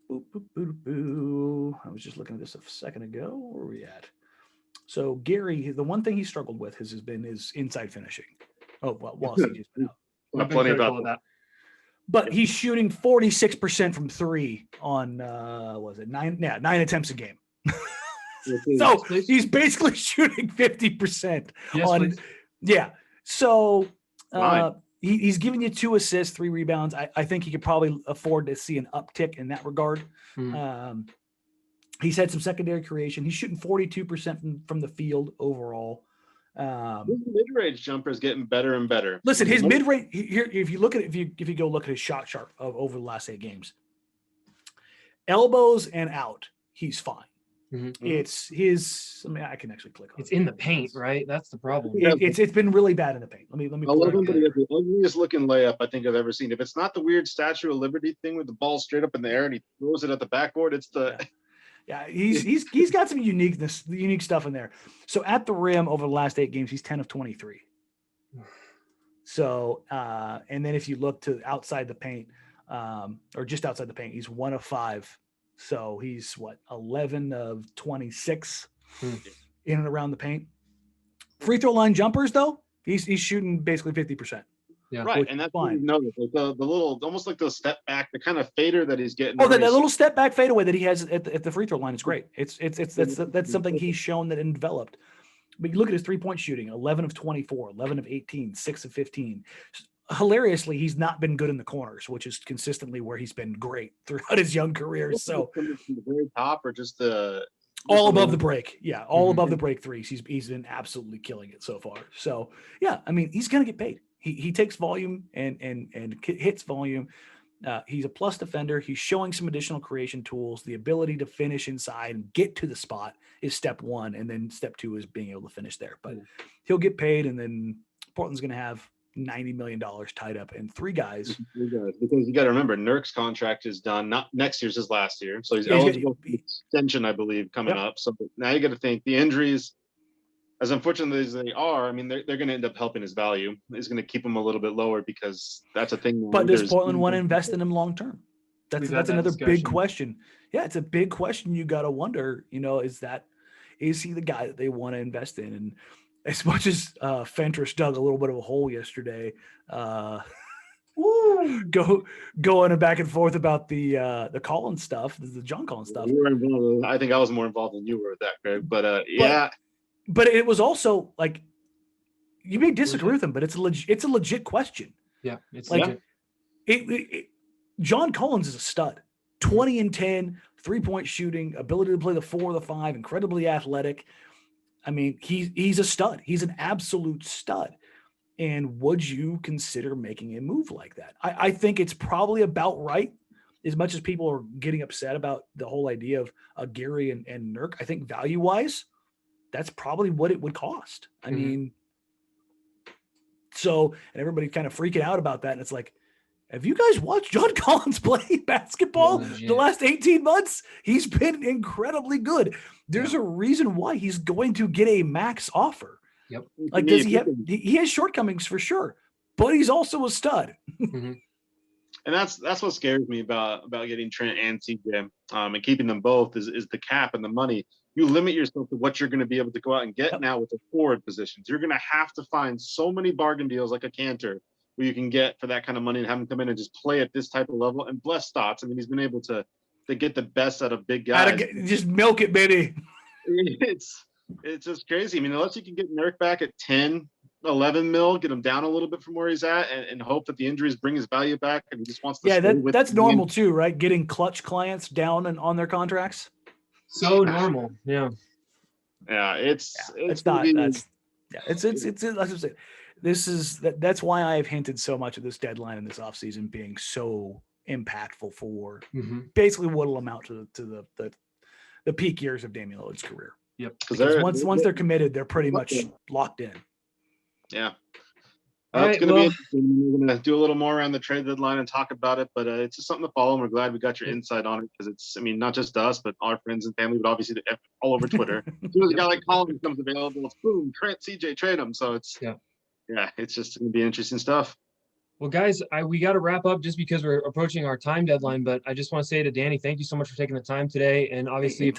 Speaker 2: Boop, boop, boop, boop. I was just looking at this a second ago. Where are we at? So Gary, the one thing he struggled with has been his inside finishing. Oh, well, while CJ's been out.
Speaker 3: We've been
Speaker 1: Plenty
Speaker 3: critical
Speaker 1: about
Speaker 3: of that.
Speaker 2: But he's shooting 46% from 3 on was it 9 attempts a game. So he's basically shooting 50%
Speaker 3: Yes,
Speaker 2: on
Speaker 3: please.
Speaker 2: yeah. So he's giving you 2 assists, 3 rebounds. I think he could probably afford to see an uptick in that regard.
Speaker 3: Mhm.
Speaker 2: He's had some secondary creation. He's shooting 42% from the field overall.
Speaker 1: His mid-range jumper is getting better and better.
Speaker 2: Listen, his mid-range here. If you look at it, if you go look at his shot chart over the last 8 games, elbows and out, he's fine.
Speaker 3: Mm-hmm.
Speaker 2: It's his. I mean, I can actually click on.
Speaker 3: It's in the paint, right? That's the problem.
Speaker 2: It's been really bad in the paint. Let me.
Speaker 1: I love him, but he has the ugliest looking layup I think I've ever seen. If it's not the weird Statue of Liberty thing with the ball straight up in the air and he throws it at the backboard, it's the.
Speaker 2: Yeah, he's got some unique stuff in there. So at the rim over the last 8 games, he's 10 of 23. So and then if you look to outside the paint, or just outside the paint, he's 1 of 5. So he's 11 of 26 in and around the paint. Free throw line jumpers though, he's shooting basically 50%.
Speaker 3: Yeah,
Speaker 1: right, and that's fine. Like the little, almost like the step back, the kind of fader that he's getting.
Speaker 2: Oh, that little step back fadeaway that he has at the free throw line is great. That's something he's shown that and developed. But you look at his 3-point shooting: 11 of 24, 11 of 18, 6 of 15. Hilariously, he's not been good in the corners, which is consistently where he's been great throughout his young career. So
Speaker 1: from the very top, or just the
Speaker 2: all above the break, above the break threes. He's been absolutely killing it so far. So yeah, I mean, he's gonna get paid. He takes volume and hits volume. He's a plus defender. He's showing some additional creation tools. The ability to finish inside and get to the spot is step 1, and then step 2 is being able to finish there. But he'll get paid, and then Portland's going to have $90 million tied up in 3 guys.
Speaker 1: Because you got to remember, Nurk's contract is done. Not next year's, his last year, so he's eligible for extension, I believe, coming up. So now you got to think the injuries. As unfortunate as they are, I mean, they're going to end up helping his value. It's going to keep him a little bit lower because that's a thing.
Speaker 2: But does Portland want to invest in him long term? That's another big question. Yeah, it's a big question. You got to wonder. Is he the guy that they want to invest in? And as much as Fentress dug a little bit of a hole yesterday, going back and forth about the Collins stuff, the John Collins stuff.
Speaker 1: I think I was more involved than you were with that, Greg. But yeah.
Speaker 2: But it was also like, you may disagree with him, but it's a legit question.
Speaker 3: Yeah, it's
Speaker 2: like John Collins is a stud. 20 and 10, 3-point shooting, ability to play the 4 or the 5, incredibly athletic. I mean, he's a stud. He's an absolute stud. And would you consider making a move like that? I think it's probably about right. As much as people are getting upset about the whole idea of Gary and Nurk, I think value-wise, that's probably what it would cost. I mean, so, and everybody kind of freaking out about that. And it's like, Have you guys watched John Collins play basketball
Speaker 3: Legit.
Speaker 2: the last 18 months? He's been incredibly good. There's a reason why he's going to get a max offer.
Speaker 3: Yep.
Speaker 2: Like, does he have? He has shortcomings for sure, but he's also a stud.
Speaker 3: Mm-hmm.
Speaker 1: And that's what scares me about getting Trent and CJ, and keeping them both is the cap and the money. You limit yourself to what you're going to be able to go out and get now with the forward positions. You're going to have to find so many bargain deals like a Cantor where you can get for that kind of money and have him come in and just play at this type of level. And bless Stotts. I mean, he's been able to get the best out of big guys.
Speaker 2: Just milk it, baby.
Speaker 1: It's just crazy. I mean, unless you can get Nurk back at 10, 11 mil, get him down a little bit from where he's at, and hope that the injuries bring his value back, and he just wants to stay with
Speaker 2: that's normal too, right? Getting clutch clients down and on their contracts.
Speaker 3: So normal. Yeah.
Speaker 1: Yeah, it's
Speaker 2: not. That's that's why I've hinted so much of this deadline in this offseason being so impactful for basically what will amount to the peak years of Damian Lillard's career.
Speaker 3: Yep.
Speaker 2: Because once they're committed, they're pretty much locked in.
Speaker 1: Yeah.
Speaker 3: All
Speaker 1: It's going to be interesting. We're going to do a little more around the trade deadline and talk about it, but it's just something to follow, and we're glad we got your insight on it, because it's, I mean, not just us, but our friends and family, but obviously all over Twitter. As soon as a guy like Collins becomes available, it's boom, Trent, CJ, trade him. So it's, it's just going to be interesting stuff.
Speaker 3: Well, guys, we got to wrap up just because we're approaching our time deadline, but I just want to say to Danny, thank you so much for taking the time today. And obviously,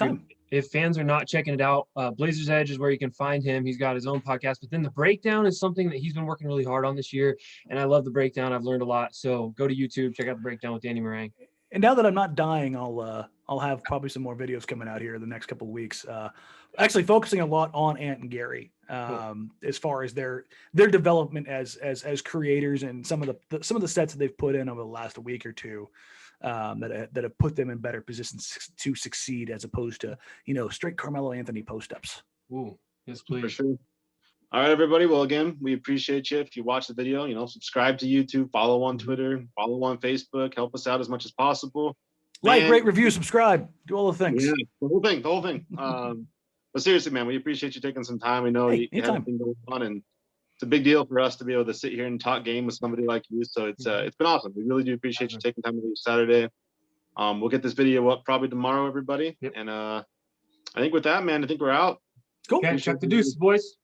Speaker 3: if fans are not checking it out, Blazers Edge is where you can find him. He's got his own podcast, but then the breakdown is something that he's been working really hard on this year. And I love the breakdown. I've learned a lot. So go to YouTube, check out the breakdown with Danny Marang.
Speaker 2: And now that I'm not dying, I'll have probably some more videos coming out here in the next couple of weeks. Actually focusing a lot on Ant and Gary, as far as their development as creators, and some of the sets that they've put in over the last week or two, that have put them in better positions to succeed, as opposed to straight Carmelo Anthony post ups.
Speaker 3: Ooh, yes, please.
Speaker 1: For sure. All right, everybody. Well, again, we appreciate you. If you watch the video, subscribe to YouTube, follow on Twitter, follow on Facebook, help us out as much as possible.
Speaker 2: Like, rate, review, subscribe, do all the things.
Speaker 1: Yeah, the whole thing. But seriously, man, we appreciate you taking some time. We know you have something going on, and it's a big deal for us to be able to sit here and talk game with somebody like you. So it's been awesome. We really do appreciate you taking time to do Saturday. We'll get this video up probably tomorrow, everybody. Yep. And I think with that, man, I think we're out.
Speaker 2: Cool.
Speaker 3: Okay, check the deuces, boys.